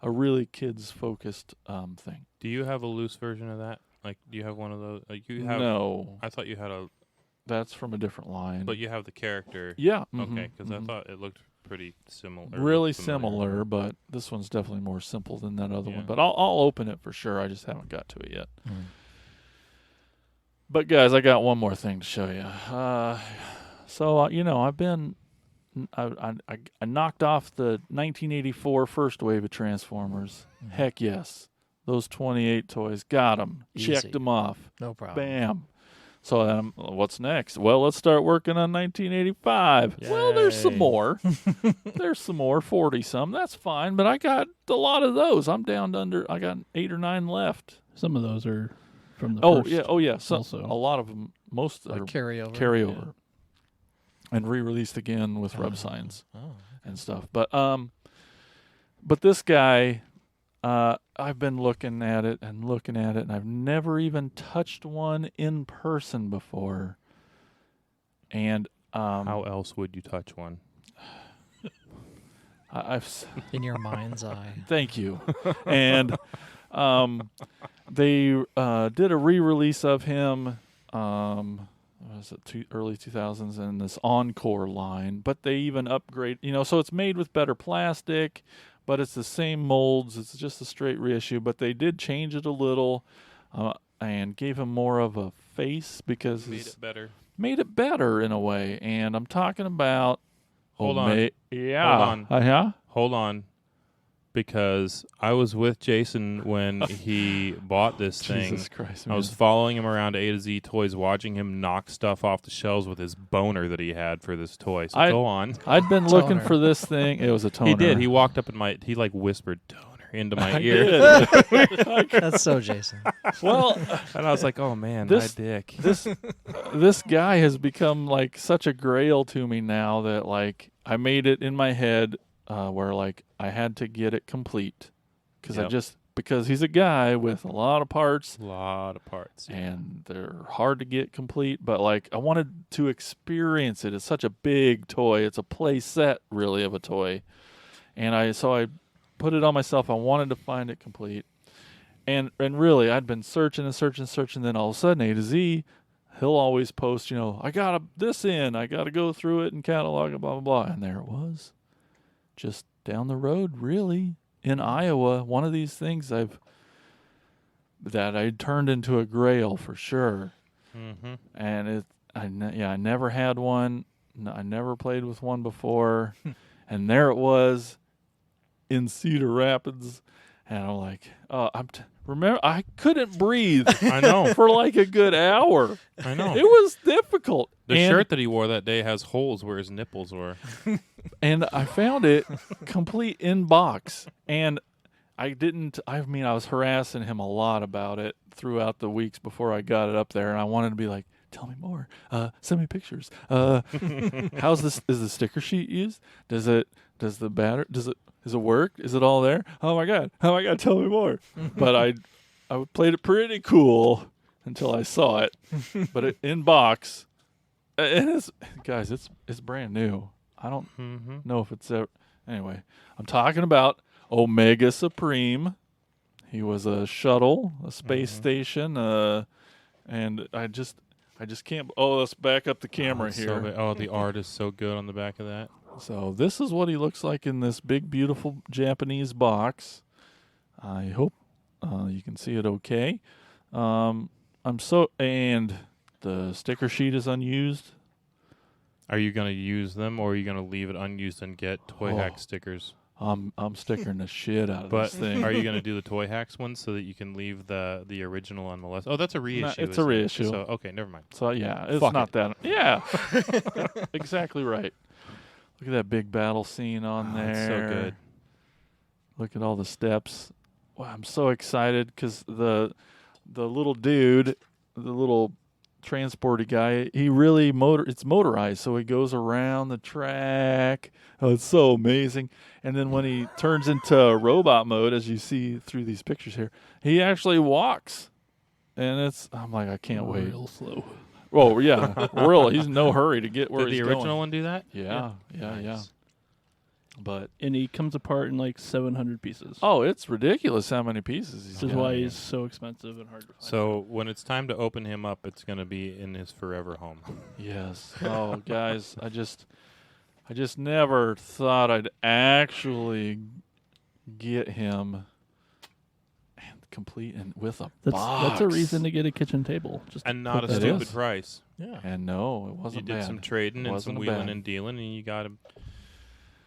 really kids focused thing. Do you have a loose version of that? Like, do you have one of those? Like, you have? No, I thought you had a. that's from a different line. But you have the character. yeah, Okay, because I thought it looked pretty similar. really familiar. similar, but this one's definitely more simple than that other Yeah. one. But I'll open it for sure. I just haven't got to it yet. But guys, I got one more thing to show you. I've been, I knocked off the 1984 first wave of Transformers. Heck yes, those 28 toys, got them, Easy. checked them off, No problem. bam. So what's next? Well, let's start working on 1985. Well, there's some Yay. more. There's some more, 40 some. That's fine, but I got a lot of those. I'm down to I got 8 or 9 left. Some of those are from the Oh first. yeah. So also. a lot of them, most Like are carryover. and re-released again with rub signs Oh. and stuff. But this guy, I've been looking at it, and I've never even touched one in person before. And How else would you touch one? I've In your mind's eye. thank you. And they did a re-release of him. Was it early 2000s in this Encore line, but they even upgrade, so it's made with better plastic, but it's the same molds. It's just a straight reissue, but they did change it a little and gave him more of a face because Made it better. made it better in a way. And I'm talking about Hold on. Yeah. Hold on. Yeah. Hold on. Because I was with Jason when he bought this thing. Jesus Christ. I was following him around A to Z Toys, watching him knock stuff off the shelves with his boner that he had for this toy. So go on. I'd been looking Toner. for this thing. It was a toner. He did. He walked up in he like whispered toner into my I ear. did. That's so Jason. Well, And I was like, oh man, This- my dick. this guy has become like such a grail to me now that like I made it in my head where like I had to get it complete because he's a guy with a lot of parts A lot of parts. and they're hard to get complete, but like I wanted to experience it. It's such a big toy. It's a play set really of a toy. And I put it on myself. I wanted to find it complete. And really I'd been searching, then all of a sudden A to Z, he'll always post, I got this in, I got to go through it and catalog it, blah, blah, blah. And there it was. Just down the road, really, in Iowa, one of these things that I turned into a grail for sure. Mm-hmm. And I never had one. I never played with one before. And there it was in Cedar Rapids. And I'm like, remember, I couldn't breathe I know. for like a good hour. I know. It was difficult. The And- shirt that he wore that day has holes where his nipples were. And I found it complete in box. And I was harassing him a lot about it throughout the weeks before I got it up there. And I wanted to be like, tell me more. Send me pictures. How's this? Is the sticker sheet used? Does it work? Is it all there? Oh my God. Tell me more. But I played it pretty cool until I saw it. But in box, and it's brand new. I don't know if it's ever. Anyway, I'm talking about Omega Supreme. He was a shuttle, a space station, and I just can't. Oh, let's back up the camera it's here. the art is so good on the back of that. So this is what he looks like in this big, beautiful Japanese box. I hope you can see it okay. And the sticker sheet is unused. Are you going to use them, or are you going to leave it unused and get Toy Hack stickers? I'm stickering the shit out of But this thing. are you going to do the Toy Hacks one so that you can leave the original on the left? Oh, that's a reissue. it's a isn't it? reissue. So okay, never mind. So yeah, it's Fuck not it. that. Yeah, exactly right. Look at that big battle scene on there. It's so good. Look at all the steps. Wow, I'm so excited because the little dude, the little transporty guy, he really it's motorized, so he goes around the track. Oh, it's so amazing. And then when he turns into robot mode, as you see through these pictures here, he actually walks. And I'm like, I can't wait. Real slow. Oh yeah, really. He's in no hurry to get where Did the he's original going. one do that? Yeah. Nice. But And he comes apart in like 700 pieces. it's ridiculous how many pieces he's This is got. why he's so expensive and hard to find. So when it's time to open him up, it's going to be in his forever home. Yes. Oh, guys, I just never thought I'd actually get him and complete and with a box. That's a reason to get a kitchen table. Just And not a put that stupid in. price. Yeah. And no, it You wasn't did bad. some trading and Wasn't some a wheeling bad. and dealing, and you got him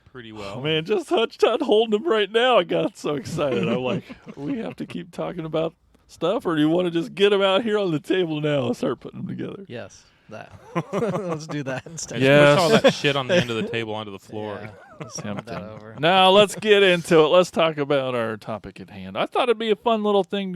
pretty well. Oh, man, just touched on holding him right now. I got so excited. I'm like, we have to keep talking about stuff, or do you want to just get him out here on the table now and start putting them together? Yes. That. Let's do that instead. And Yes. push all that shit on the end of the table onto the floor. Yeah. Let's move that Tempting. over. Now let's get into it. Let's talk about our topic at hand. I thought it'd be a fun little thing.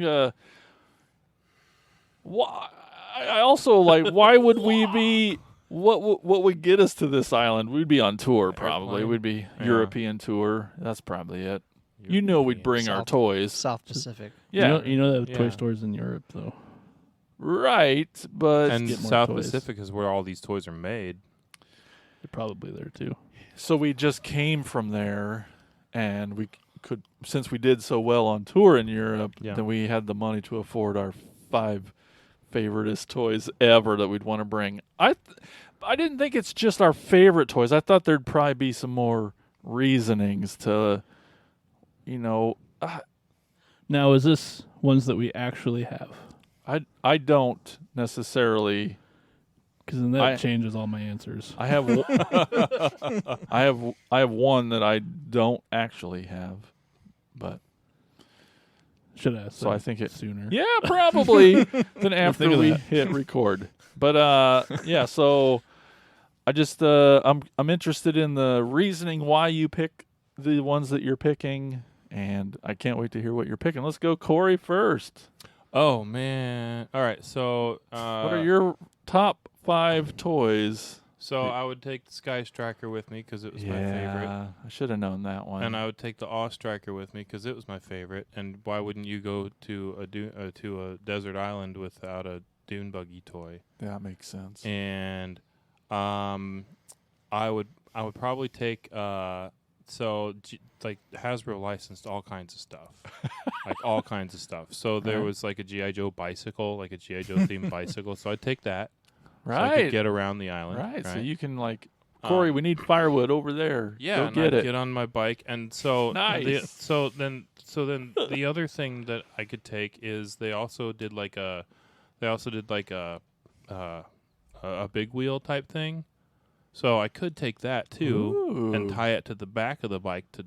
Why? I also like. Why would we be? What would get us to this island? We'd be on tour probably. Airplane. We'd be Yeah. European tour. That's probably it. You know, we'd bring our South- toys. South Pacific. Yeah, You know that Yeah. toy stores in Europe though. right. But And get more South toys. Pacific is where all these toys are made. They're probably there too. so we just came from there, and we could, since we did so well on tour in Europe, Yeah. then we had the money to afford our 5 favoriteest toys ever that we'd want to bring. I didn't think it's just our favorite toys. I thought there'd probably be some more reasonings to, Now, is this ones that we actually have? I don't necessarily. Because then that I- changes all my answers. I have I have one that I don't actually have, but Should have. so I think it. sooner. Yeah, probably than after think of we that. hit record. But yeah, so I just I'm interested in the reasoning why you pick the ones that you're picking, and I can't wait to hear what you're picking. Let's go, Corey, first. Oh, man. All right, so... What are your top 5 toys? So I would take the Sky Striker with me because it was my favorite. I should have known that one. And I would take the Awe Striker with me because it was my favorite. And why wouldn't you go to a desert island without a dune buggy toy? That makes sense. And I would probably take like Hasbro licensed all kinds of stuff, like all kinds of stuff. So there Right. was like a GI Joe bicycle, like a GI Joe themed bicycle. So I'd take that. So I Right. could get around the island. Right. So right? you can Corey, we need firewood over there. Yeah, Go and get I'd it. get on my bike, and so Nice. so then the other thing that I could take is they also did like a big wheel type thing, so I could take that too and Ooh. tie it to the back of the bike to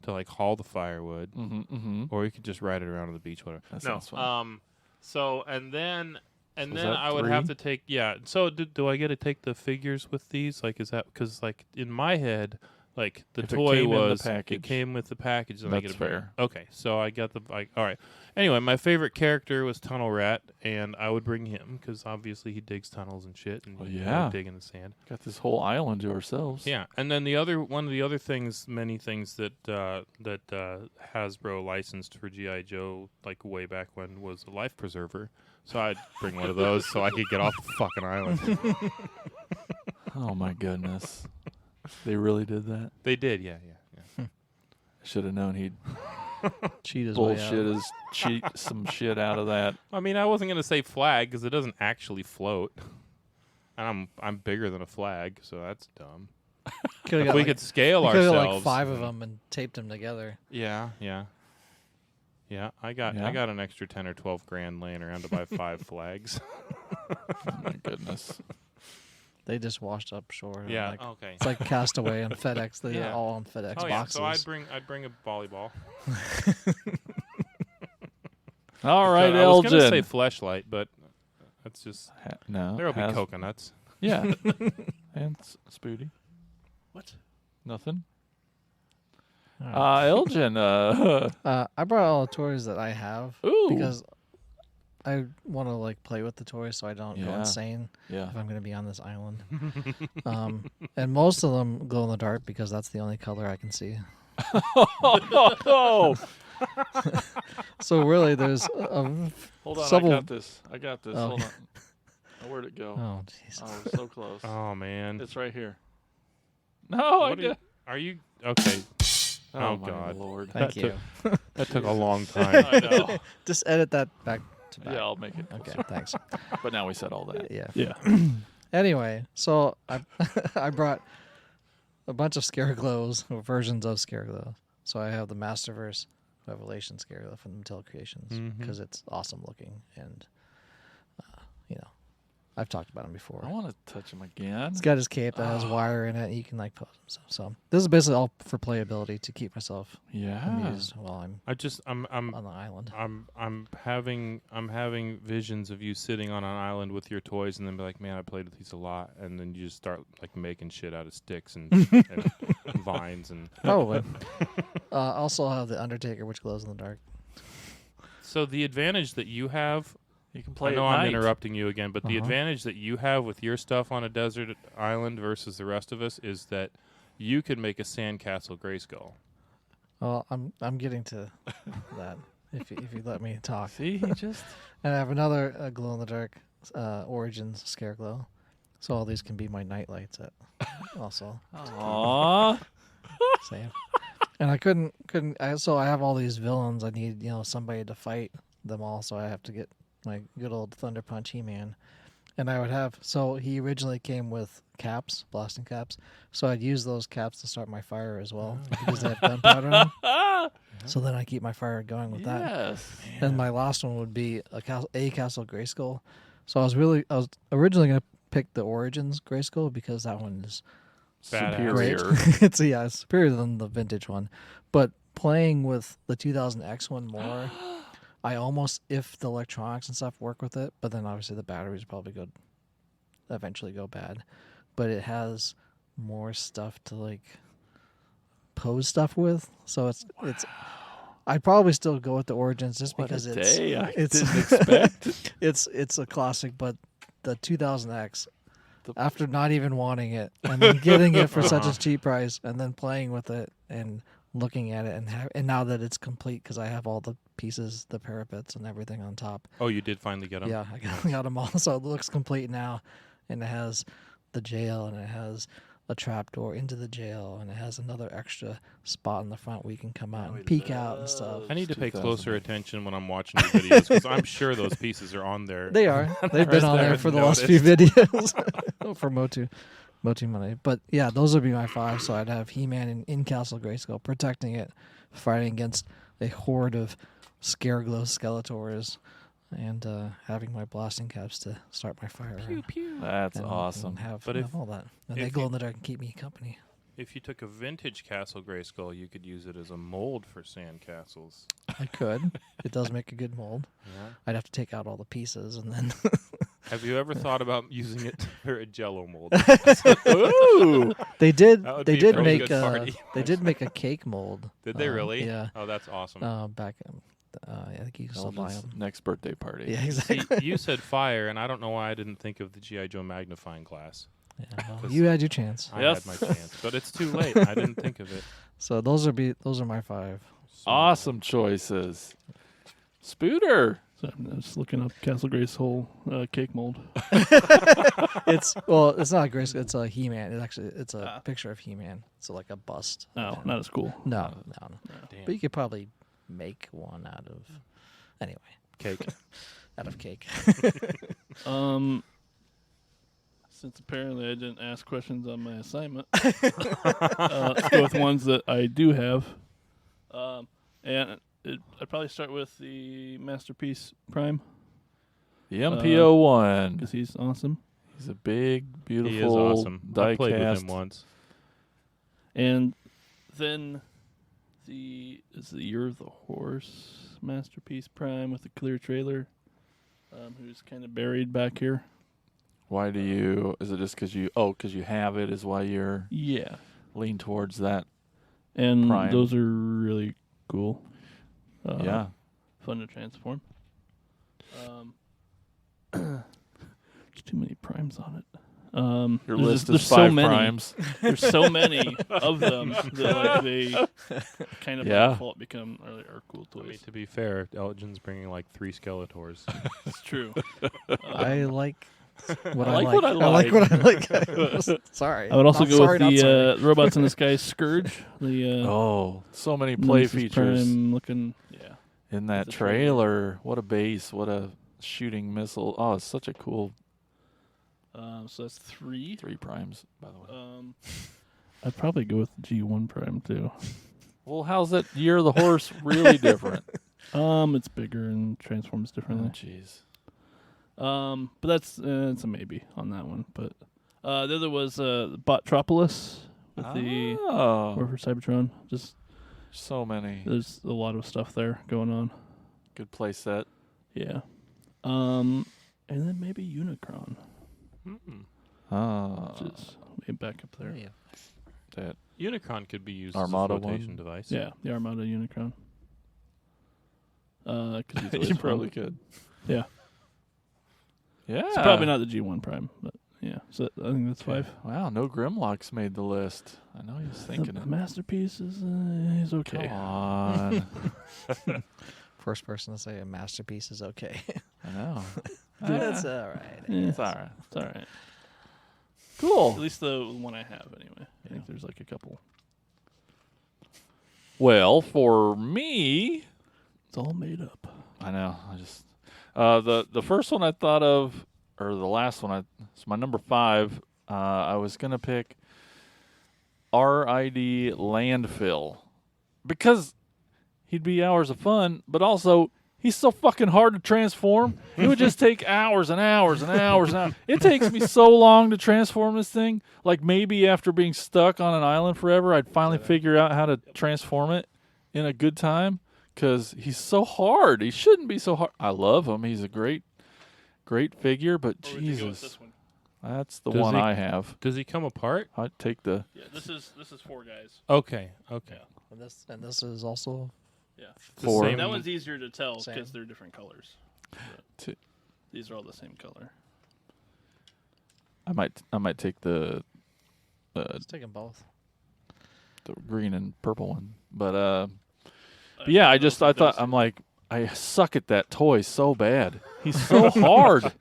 like haul the firewood, Mm-hmm. or you could just ride it around on the beach, whatever. That No, sounds fun. so and then. And So is then that I would have 3? to take, yeah. So do I get to take the figures with these? Like, is that because like in my head, like the If it toy came in the was package. it came with the package. Then I That's get to bring- fair. Okay, so I got the like. All right. Anyway, my favorite character was Tunnel Rat, and I would bring him because obviously he digs tunnels and shit, and Well, he yeah. would dig in the sand. Got this whole island to ourselves. Yeah, and then one of the other things, many things that Hasbro licensed for GI Joe, like way back when, was a life preserver. So I'd bring one of those so I could get off the fucking island. Oh my goodness. They really did that? They did, yeah. I should have known he'd Cheat his way bullshit out. cheat some shit out of that. I mean, I wasn't gonna say flag because it doesn't actually float, and I'm bigger than a flag, so that's dumb. Could've If got we like- could scale you could've got ourselves, like 5 of them and taped them together. Yeah. I got an extra 10 or 12 grand laying around to buy 5 flags. Oh my goodness. They just washed up shore. Yeah. Like, Okay. it's like Castaway and FedEx. They're Yeah. all on FedEx Oh yeah. boxes. So I'd bring a volleyball. All right, I was gonna say Elgin. fleshlight, but that's just No. there'll be has- coconuts. Yeah. And Spooty. What? Nothing. Alright. Elgin. I brought all the toys that I have Ooh. because I want to like play with the toys so I don't go Yeah. insane Yeah. if I'm going to be on this island. And most of them glow in the dark because that's the only color I can see. Oh. So really, there's Hold on. Several- I got this. Oh. Hold on. Oh, where'd it go? oh jeez. Oh, we're so close. Oh man. It's right here. No, I What did. are you okay? Oh, Oh, my God. Lord. Thank that you. That took a long time. I know. Just edit that back to back. Yeah, I'll make it. Okay, thanks. But now we said all that. Yeah. Yeah. Anyway, so I I brought a bunch of Scareglows or versions of Scareglow. So I have the Masterverse Revelation Scareglow from Mattel Creations because it's awesome looking and you know, I've talked about him before. I want to touch him again. He's got his cape that has wire in it. You can like pose himself. So this is basically all for playability to keep myself Yeah. amused while I'm I'm on the island. I'm having visions of you sitting on an island with your toys, and then be like, man, I played with these a lot, and then you just start like making shit out of sticks and, and vines and. Probably. Also have the Undertaker, which glows in the dark. So the advantage that you have. You can play I know at I'm night. interrupting you again, but the advantage that you have with your stuff on a desert island versus the rest of us is that you can make a sandcastle Grayskull. Well, I'm getting to that if you let me talk. See, he just... And I have another glow in the dark Origins Scareglow. So all these can be my night lights also. Aww. Same. And I couldn't so I have all these villains. I need, somebody to fight them all, so I have to get my good old Thunder Punch He-Man. And I would have, so he originally came with caps, blasting caps. So I'd use those caps to start my fire as well because they have gunpowder in them. So then I keep my fire going with that. Yes. And my last one would be a Castle Grayskull. So I was originally going to pick the Origins Grayskull because that one is Superior. great. It's superior than the vintage one. But playing with the 2000X one more, I almost, if the electronics and stuff work with it, but then obviously the batteries probably eventually go bad. But it has more stuff to like pose stuff with. So it's I'd probably still go with the Origins just What because a it's day I it's didn't expect. it's a classic, but the 2000X after not even wanting it and then getting it for such a cheap price and then playing with it and looking at it and now that it's complete because I have all the pieces, the parapets and everything on top. Oh, you did finally get them? Yeah, I got them all. So it looks complete now, and it has the jail and it has a trapdoor into the jail and it has another extra spot in the front where you can come out and peek out and stuff. I need to pay closer attention when I'm watching the videos because I'm sure those pieces are on there. They are. They've been on there never for the last few noticed. videos for Motu money. But yeah, those would be my 5. So I'd have He-Man in Castle Grayskull protecting it, fighting against a horde of Scareglow Skeletors, and having my blasting caps to start my fire. That's and awesome. Have, But have all that. And they glow in the dark and keep me company. If you took a vintage Castle Grayskull, you could use it as a mold for sand castles. I could. It does make a good mold. Yeah. I'd have to take out all the pieces and then. Have you ever thought about using it for a Jello mold? Ooh. They did. That would They be a did pretty make. good party. They did make a cake mold. Did they really? Yeah. Oh, that's awesome. Back. I think you can still buy Elgin's them. next birthday party. Yeah, See, exactly. you said fire, and I don't know why I didn't think of the G.I. Joe magnifying glass. Yeah, well, you had your chance. I Yes. had my chance, but it's too late. I didn't think of it. So those are my 5. So- Awesome choices. Spooter. So I'm just looking up Castle Grayskull cake mold. It's not a Grayskull. It's a He-Man. It's a picture of He-Man. It's like a bust. Oh, not as cool. No. Damn. But you could probably make one out of Cake. out of cake. Since apparently I didn't ask questions on my assignment, let's go with ones that I do have. And I'd probably start with the Masterpiece Prime The MPO1. because he's awesome. He's a big, beautiful He is awesome. I played with die-cast. him once. And then the Year of the Horse Masterpiece Prime with the clear trailer, who's kind of buried back here. Why do you? Is it just because you? Oh, because you have it is why you're Yeah. lean towards that. And Prime. those are really cool. Yeah. Fun to transform. There's too many primes on it. Your there's list there's is so 5 many. primes. There's so many of them that they kind of by default become are cool I mean, toys. to be fair, Elgin's bringing like 3 Skeletors. It's true. I like what I I like like. what I I like what I like. like. Sorry. I would also Not go sorry, with not sorry. the Robots in the Sky Scourge. The Oh, so many play Nemesis features Prime looking. Yeah. in that the trailer. What a base! What a shooting missile! Oh, it's such a cool So that's 3. 3 primes, by the way. I'd probably go with the G1 Prime too. Well, how's that Year of the Horse really different? It's bigger and transforms Oh, differently. jeez. But that's it's a maybe on that one. But the other was Botropolis with the War for Cybertron. Just so many. there's a lot of stuff there going on. Good play set. Yeah. And then maybe Unicron. Which is maybe back up there. Yeah. That Unicron could be used Armada as a flotation one? device. Yeah, the Armada Unicron. 'Cause he's always you fun. probably could. Yeah. Yeah. It's probably not the G1 Prime, but yeah. So I think that's 5. Wow, no Grimlocks made the list. I know he was thinking The it. Masterpiece is okay. Come on. First person to say a masterpiece is okay. I know. That's all right. Yeah, It's all right. It's all right. At Cool. least the one I have, anyway. I think there's like a couple. Well, for me, It's all made up. I know. I just the first one I thought of, or the last one, it's my number 5. I was gonna pick RID Landfill because he'd be hours of fun, but also he's so fucking hard to transform. It would just take hours and hours and hours and hours. It takes me so long to transform this thing. Like maybe after being stuck on an island forever, I'd finally figure out how to transform it in a good time because he's so hard. He shouldn't be so hard. I love him. He's a great figure, but Or would you go with Jesus, this one? that's the Does one he- I have. Does he come apart? I'd take the Yeah, this is 4 guys. Okay. Yeah. And this is also Yeah. The Four. same- That one's easier to tell Same. because they're different colors. But Two. these are all the same color. I might take the let's take them both. green and purple one. But yeah, I thought I'm like I suck at that toy so bad. He's so hard.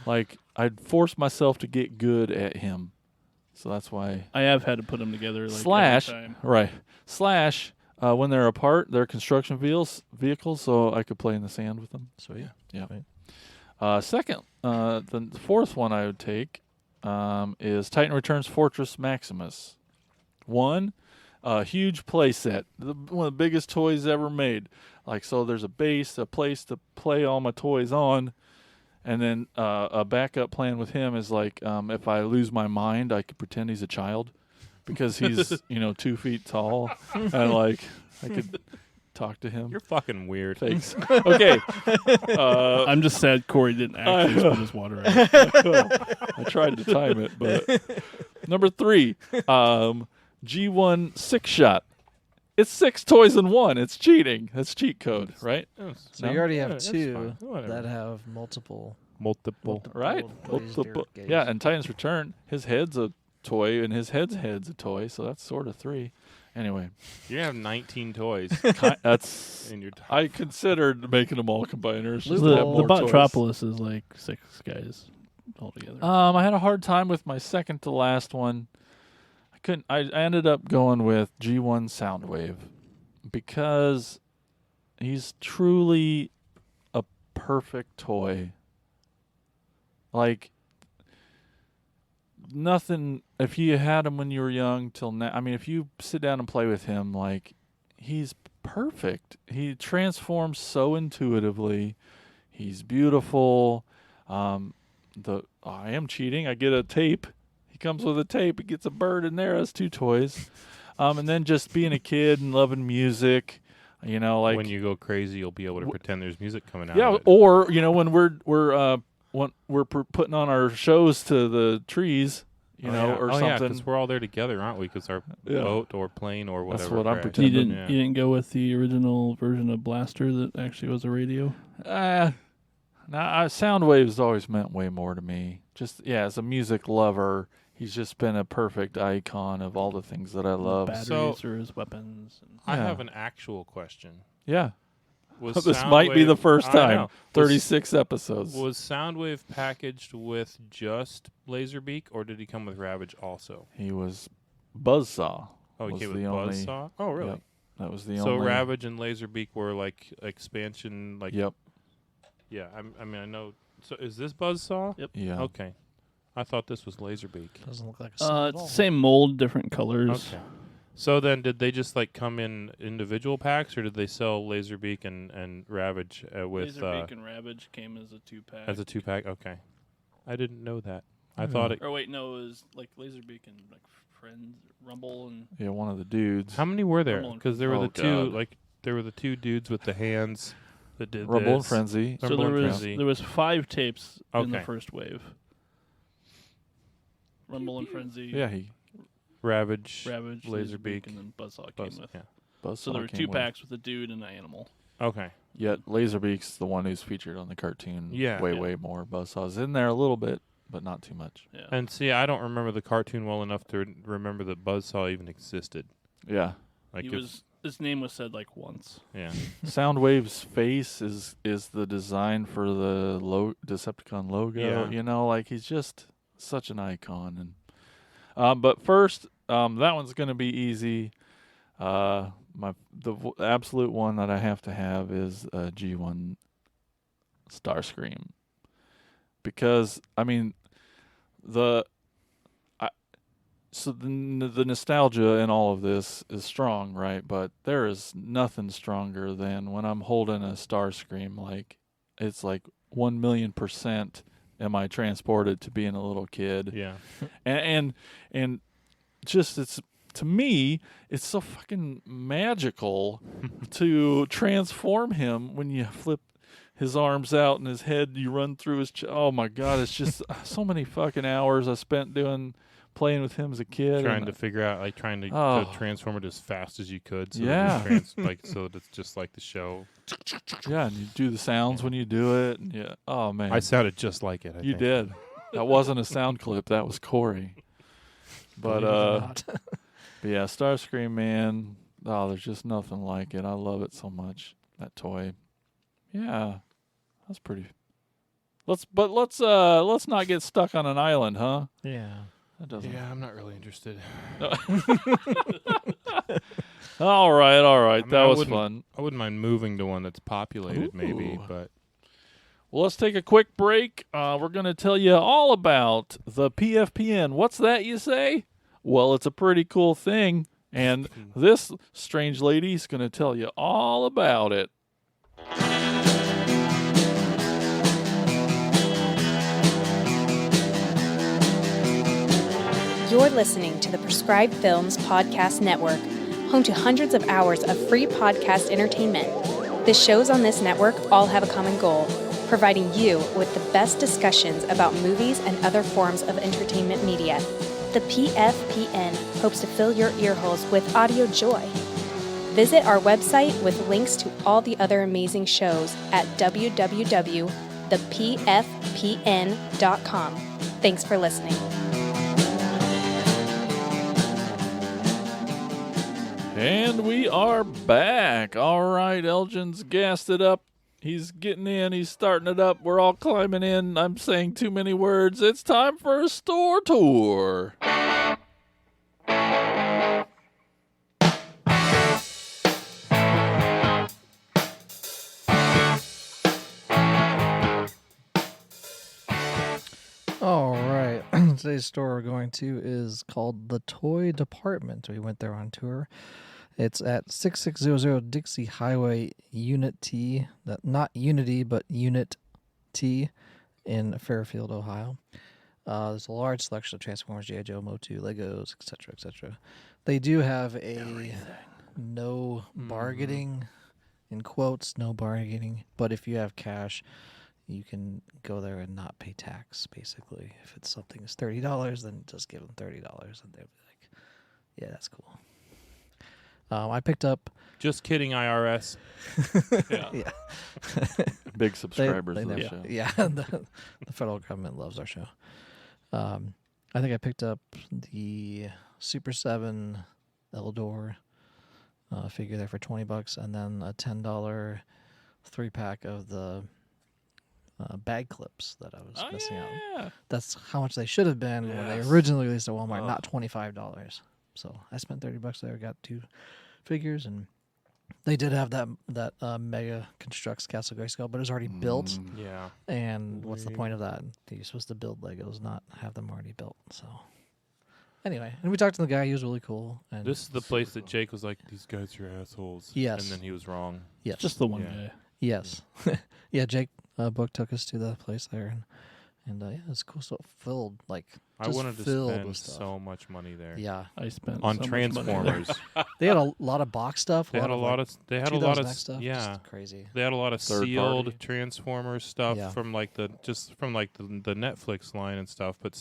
Like I'd force myself to get good at him. So that's why I have had to put them together like slash every time. right slash when they're apart, they're construction vehicles, so I could play in the sand with them. Sweet. Yeah. Sweet. Second, the fourth one I would take is Titan Returns Fortress Maximus. One, huge play set, one of the biggest toys ever made. Like so, there's a base, a place to play all my toys on, and then a backup plan with him is like if I lose my mind, I could pretend he's a child. Because he's 2 feet tall, and like I could talk to him. You're fucking weird. Thanks. Okay. I'm just sad Corey didn't actually spit his water out. I tried to time it, but number 3, G1 6-shot. It's 6 toys in one. It's cheating. That's cheat code, right? So No? you already have that's 2 fine. Whatever. that have multiple. Multiple. Right. toys, Multiple. gauge. Yeah, and Titan's Return, his head's a toy, and his head's a toy, so that's sort of 3. Anyway, You have 19 toys that's. in your top. I considered making them all combiners. Just The, to have Loophole. the more toys. Botropolis is like 6 guys altogether. I had a hard time with my second to last one. I ended up going with G1 Soundwave because he's truly a perfect toy. Like nothing. If you had him when you were young till now, I mean, if you sit down and play with him, like he's perfect. He transforms so intuitively. He's beautiful. I am cheating. I get a tape. He comes with a tape. He gets a bird in there. That's 2 toys. And then just being a kid and loving music, like when you go crazy, you'll be able to pretend there's music coming out. yeah, of it. or when we're putting on our shows to the trees, or something. because we're all there together, aren't we? Because our Yeah. boat or plane or whatever. That's what I'm crashed. you pretending. didn't you didn't go with the original version of Blaster that actually was a radio? Soundwave's always meant way more to me. Just as a music lover, he's just been a perfect icon of all the things that I love. Batteries So- or his weapons. And I Yeah. have an actual question. Yeah, Was this might be the Soundwave- first I time. know. 36 episodes. Was Soundwave packaged with just Laserbeak, or did he come with Ravage also? He was Buzzsaw. Oh, he Was came the with only- Buzzsaw? Oh, really? Yep, that was the So only. Ravage and Laserbeak were like expansion, like Yep. yeah. I mean, I know. So is this Buzzsaw? Yep. Yeah. Okay. I thought this was Laserbeak. Doesn't look like a Cell at It's all. the same mold, different colors. Okay. So then, did they just like come in individual packs, or did they sell Laserbeak and Ravage with Laserbeak and Ravage came as a 2-pack. as a 2-pack? Okay, I didn't know that. I thought it. Or wait, no, it was like Laserbeak and like Friends, Rumble, and Yeah, one of the dudes. How many were there? Rumble and Because there were Oh, the two, God. like there were the two dudes with the hands that did Rumble and this. Frenzy. so Rumble there and was Frenzy. 5 tapes in the Okay. first wave. Rumble and Frenzy, Yeah, he Ravage, Ravage, Laserbeak, and then Buzzsaw Buzz- came with. yeah. Buzzsaw So there were came 2 with. packs with a dude and an animal. Okay. Yet Laserbeak's the one who's featured on the cartoon. Yeah. way more. Buzzsaw's in there a little bit, but not too much. Yeah. And see, I don't remember the cartoon well enough to remember that Buzzsaw even existed. Yeah. Like His name was said like once. yeah. Soundwave's face is the design for the Decepticon logo. Yeah. You know, like he's just such an icon. And but first, that one's gonna be easy. The absolute one that I have to have is G1 Starscream, because I mean the nostalgia in all of this is strong, right? But there is nothing stronger than when I'm holding a Starscream. Like it's like 1,000,000% am I transported to being a little kid, Yeah. and just it's. To me, it's so fucking magical to transform him when you flip his arms out and his head, you run through his oh my God, it's just so many fucking hours I spent playing with him as a kid. Trying to figure out, like, trying to Oh. transform it as fast as you could. So Yeah. That it's like, so that it's just like the show. Yeah, and you do the sounds when you do it. And yeah, oh man. I sounded just like it. I You think. did. That wasn't a sound clip, that was Corey. But Believe it or not. But yeah, Starscream, man. Oh, there's just nothing like it. I love it so much. That toy. Yeah. That's pretty. Let's not get stuck on an island, huh? Yeah. That doesn't. Yeah, I'm not really interested. All right. I mean, That I was wouldn't- fun. I wouldn't mind moving to one that's populated, maybe, Ooh. but Well, let's take a quick break. We're going to tell you all about the PFPN. What's that, you say? Well, it's a pretty cool thing, and this strange lady's going to tell you all about it. You're listening to the Prescribed Films Podcast Network, home to hundreds of hours of free podcast entertainment. The shows on this network all have a common goal: providing you with the best discussions about movies and other forms of entertainment media. The PFPN hopes to fill your earholes with audio joy. Visit our website with links to all the other amazing shows at www.thepfpn.com. Thanks for listening. And we are back. All right, Elgin's gassed it up. He's getting in. He's starting it up. We're all climbing in. I'm saying too many words. It's time for a store tour. All right. Today's store we're going to is called The Toy Department. We went there on tour. It's at 6600 Dixie Highway, Unit T. Not Unity, but Unit T in Fairfield, Ohio. There's a large selection of Transformers, G.I. Joe, Motu, Legos, etc., etc. They do have a no bargaining, in quotes, no bargaining. But if you have cash, you can go there and not pay tax, basically. If it's something is $30, then just give them $30, and they'll be like, yeah, that's cool. I picked up... just kidding, IRS. Yeah. Big subscribers They of the never- show. Yeah, the federal government loves our show. I think I picked up the Super 7 Eldor figure there for $20, and then a $10 3-pack of the bag clips that I was missing out. Yeah. That's how much they should have been when they Yes. originally released at Walmart, Ugh. not $25. So I spent $30 there, got 2 figures, and They did have that Mega Constructs Castle Grayskull, but it was already built. Yeah. And what's the point of that? You're supposed to build Legos, not have them already built. So anyway, and we talked to the guy. He was really cool. And This is the place that Jake was like, "These guys are assholes." Yes. And then he was wrong. yes, Just the one Yeah. guy. yes, yeah. Jake Book took us to the place there, and yeah, it's cool. So filled like I just wanted to filled spend with stuff. so much money there. Yeah, I spent On so much Transformers. they had a lot of box stuff. They had a lot of. They had a lot of. 2000X stuff. Yeah. Just crazy. They had a lot of Third sealed party. Transformers stuff Yeah. from like the Netflix line and stuff, but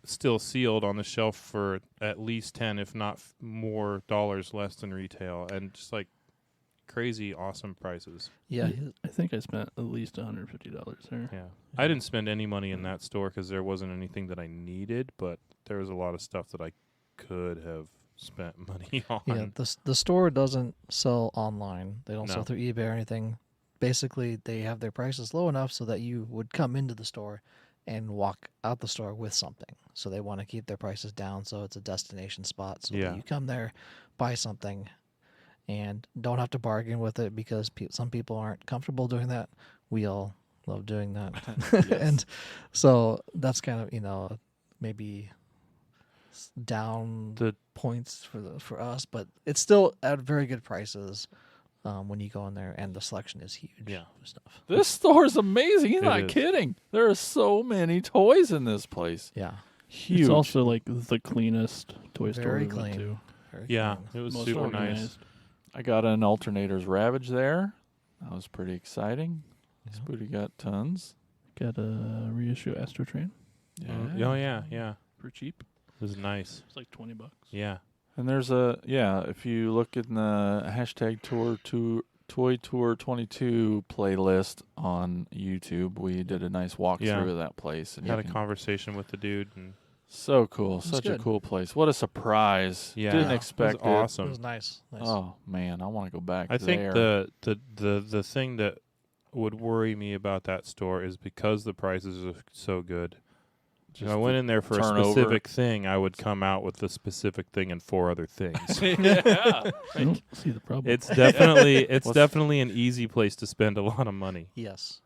still sealed on the shelf for at least 10, if not more dollars less than retail, and just like crazy awesome prices. Yeah, I think I spent at least $150 there. Yeah, I didn't spend any money in that store because there wasn't anything that I needed, but there was a lot of stuff that I could have spent money on. yeah. The store doesn't sell online. They don't No. sell through eBay or anything. Basically, they have their prices low enough so that you would come into the store and walk out the store with something. So they want to keep their prices down, so it's a destination spot. So Yeah. that you come there, buy something, and don't have to bargain with it because some people aren't comfortable doing that. We all love doing that, and so that's kind of maybe down The- points for us, but it's still at very good prices when you go in there, and the selection is huge. Yeah. of stuff. This store is amazing. He's It not is. kidding. There are so many toys in this place. Yeah, Huge. It's also like the cleanest toy store Very we went clean. to. very Yeah, clean. it was Most super organized. nice. I got an Alternator's Ravage there. That was pretty exciting. Yeah. Spooty got tons. Got a reissue Astro Train Oh yeah, for cheap. it was nice. It's like $20. Yeah, And there's if you look in the hashtag Toy Tour 22 playlist on YouTube, we did a nice walkthrough Yeah. of that place. And had you a can- conversation with the dude, and so cool. was Such a good. cool place. What a surprise. Yeah. Didn't Yeah. expect it was It awesome. was nice. Oh, man. I want to go back I think there. the thing that would worry me about that store is because the prices are so good. If Just I went in there for a turnover. specific thing, I would come out with the specific thing and 4 other things. yeah. I don't see the problem. It's definitely What's- definitely an easy place to spend a lot of money. Yes.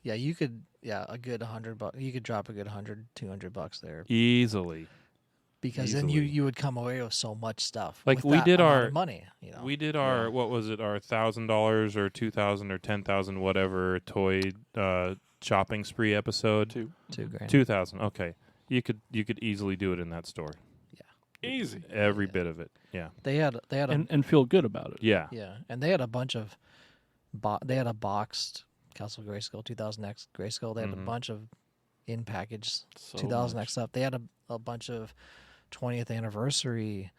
Yeah, you could. Yeah, a good $100. You could drop a good $100-$200 there Easily. because then easily. you would come away with so much stuff. Like, with we that did amount our- of money. We did our what was it? Our $1,000 or $2,000 or $10,000 whatever toy shopping spree episode. $2,000. 2,000. Okay. You could easily do it in that store. Easy. Every bit of it. Yeah. They had a and feel good about it. Yeah. yeah, and they had a bunch of they had a boxed Castle Grayskull 2000X Grayskull. They had a Mhm. bunch of in package So 2000X much. stuff. They had a bunch of 20th anniversary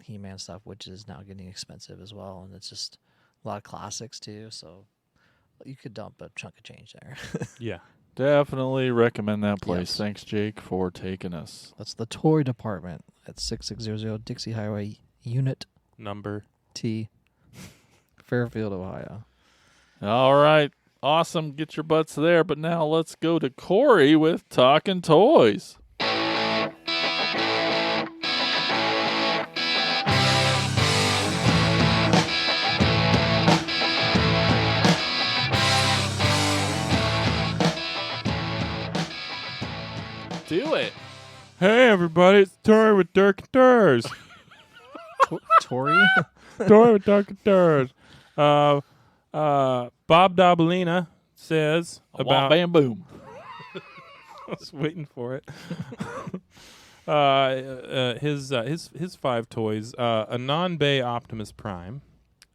He-Man stuff, which is now getting expensive as well, and it's just a lot of classics too. So you could dump a chunk of change there. Yeah. Definitely recommend that place. Yes. Thanks, Jake, for taking us. That's the toy department at 6600 Dixie Highway, Unit Number. T, Fairfield, Ohio. All right. Awesome. Get your butts there. But now let's go to Corey with Talking Toys. Do it. Hey everybody, it's Tori with Dirk and Durs. Tori? Tori with Dirk and Durs. Bob Dabalina says about Bam boom. I was waiting for it. His 5 toys: a non-Bay Optimus Prime,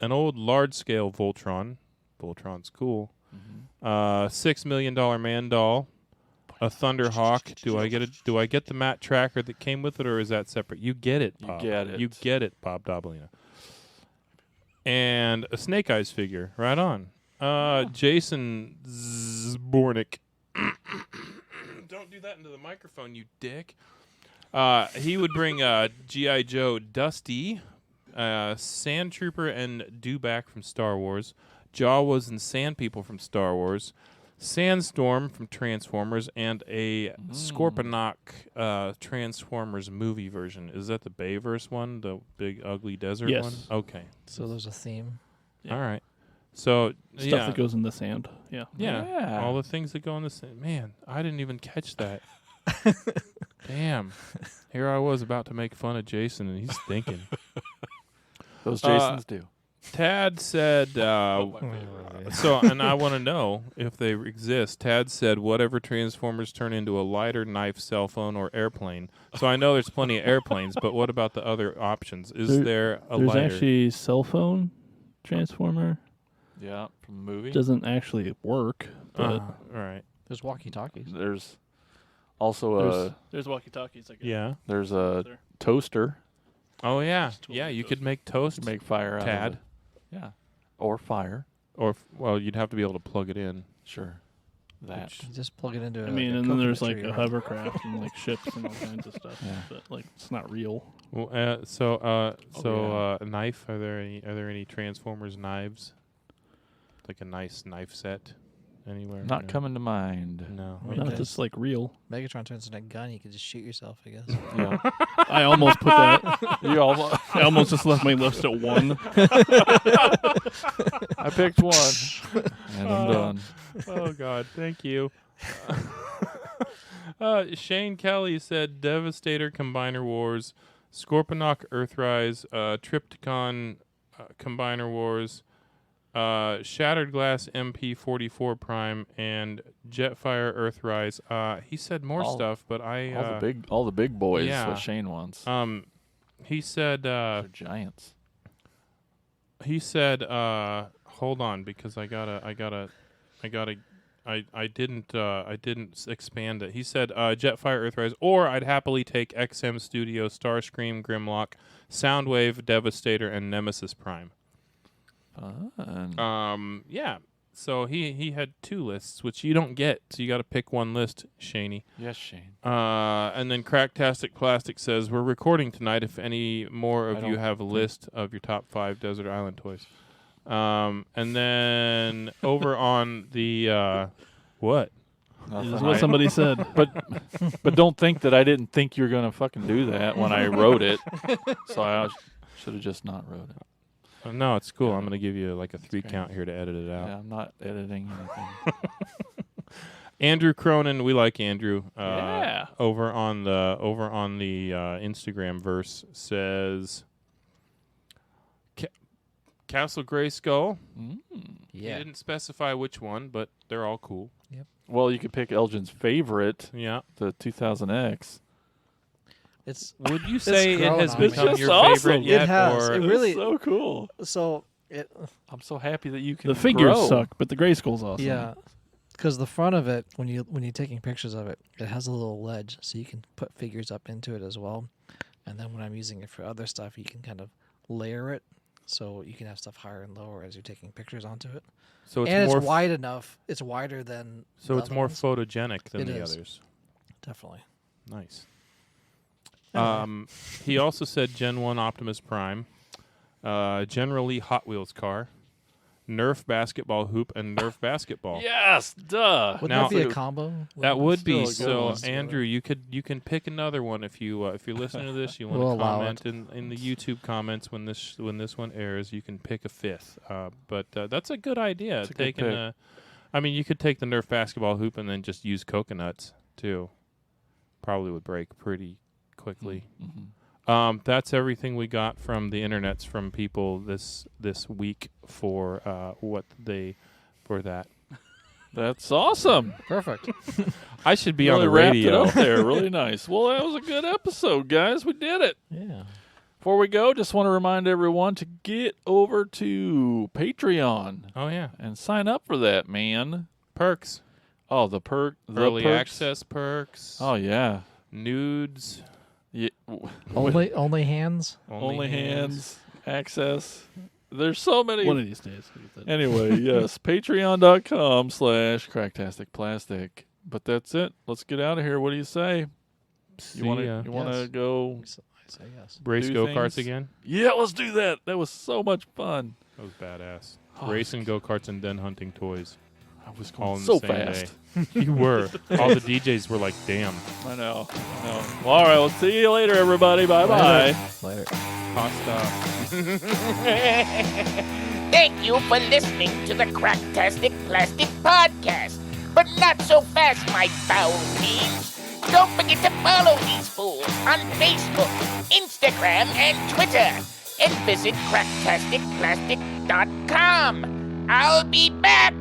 an old large-scale Voltron. Voltron's cool. $6 million man doll, a Thunderhawk. Do I get the Matt Tracker that came with it, or is that separate? You get it, You Bob. get it. You get it, Bob Dabalina. And a Snake Eyes figure. Right on. Jason Zbornik. Don't do that into the microphone, you dick. He would bring G.I. Joe Dusty, Sand Trooper and Dewback from Star Wars, Jawas and Sand People from Star Wars, Sandstorm from Transformers, and a Scorponok Transformers movie version. Is that the Bayverse one, the big ugly desert Yes. one? Okay. So there's a theme. Yeah. All right. So Stuff that goes in the sand. Yeah. yeah, all the things that go in the sand. Man, I didn't even catch that. Damn. Here I was about to make fun of Jason, and he's thinking. Those Jasons do. Tad said, so, and I want to know if they exist. Tad said, whatever Transformers turn into a lighter, knife, cell phone, or airplane. So I know there's plenty of airplanes, but what about the other options? Is there a There's lighter? actually cell phone Transformer. Yeah, from the movie. Doesn't actually work, but All right. There's walkie-talkies. There's also there's walkie-talkies. Yeah. there's a toaster. Oh, yeah. Just Yeah, you toast. could make toast. Make fire out Tad. of it. Yeah. Or fire. Or, well, you'd have to be able to plug it in. Sure. That. Which- You just plug it into. I mean, a and then there's coconut like tree a or- hovercraft and like ships and all kinds of stuff. Yeah. But like it's not real. Well, a knife. Are there any Transformers knives? Like a nice knife set anywhere? Not No. coming to mind. No. Well, Not Okay. just like real. Megatron turns into a gun. You can just shoot yourself, I guess. Yeah. I almost put that. You almost. I almost just left my list at 1. I picked one, and I'm done. Oh God, thank you. Shane Kelly said Devastator Combiner Wars, Scorponok Earthrise, Tripticon Combiner Wars, Shattered Glass MP44 Prime, and Jetfire Earthrise. He said more All- stuff, but I All the big boys. yeah. What Shane wants. he said They're giants. hold on, because I didn't expand it. He said Jetfire Earthrise, or I'd happily take XM Studio, Starscream, Grimlock, Soundwave, Devastator, and Nemesis Prime. Fun. Yeah. So he had 2 lists, which you don't get. So you got to pick one list, Shaney. Yes, Shane. And then Cracktastic Plastic says, we're recording tonight if any more I of you don't have a list of your top 5 Desert Island toys. And then over on the, what? This is Nothing. what somebody said. But don't think that I didn't think you were gonna fucking do that when I wrote it. So I should have just not wrote it. No, it's cool. Yeah. I'm going to give you like a 3 great. count here to edit it out. Yeah, I'm not editing anything. Andrew Cronin, we like Andrew. Yeah. Over on the Instagram verse says Castle Grayskull. He Yeah. didn't specify which one, but they're all cool. Well, you could pick Elgin's favorite, Yeah. the 2000X. It's Would you say it grown has on me. become It's your just favorite awesome. yet? It has. Or It really- so cool. so it. I'm so happy that you can. The figures grow. suck, but the Grayskull's awesome. Yeah, because the front of it, when you're taking pictures of it, it has a little ledge, so you can put figures up into it as well. And then when I'm using it for other stuff, you can kind of layer it, so you can have stuff higher and lower as you're taking pictures onto it. so it's And more it's wide enough. It's wider than. so the it's other more ones. photogenic than It the is. others. Definitely. Nice. Anyway. He also said Gen 1 Optimus Prime, generally Hot Wheels car, Nerf basketball hoop, and Nerf basketball. Yes, duh. Would Now- that be a combo? That would be Still a good so. one. Andrew, you can pick another one if you're listening to this. You want We'll to allow comment in the YouTube comments when this one airs. You can pick a 5th. But that's a good idea. It's a good Taking pick. I mean, you could take the Nerf basketball hoop and then just use coconuts too. Probably would break pretty quickly. Mhm. That's everything we got from the internets from people this week for that. That's awesome. Perfect. I should be Really on the wrapped radio. it up there. Really nice. Well, that was a good episode, guys. We did it. Yeah. Before we go, just want to remind everyone to get over to Patreon Oh yeah, and sign up for that, man. perks, Oh, the early perks. access perks. Oh yeah. Nudes, Yeah. Only hands. Only hands access. There's so many. One of these days. we'll get that. Anyway, yes, patreon.com/cracktasticplastic. But that's it. Let's get out of here. What do you say? See You want ya. to Yes. go? I say yes. Race do go-karts things? again? Yeah, let's do that. That was so much fun. That was badass. Oh, Racing go-karts and then hunting toys. I was all going in so the same fast. day. You were. All the DJs were like, damn. I know. Well, all right. We'll see you later, everybody. Bye-bye. Later. Pasta. Thank you for listening to the Cracktastic Plastic Podcast. But not so fast, my foul fiends. Don't forget to follow these fools on Facebook, Instagram, and Twitter. And visit cracktasticplastic.com. I'll be back.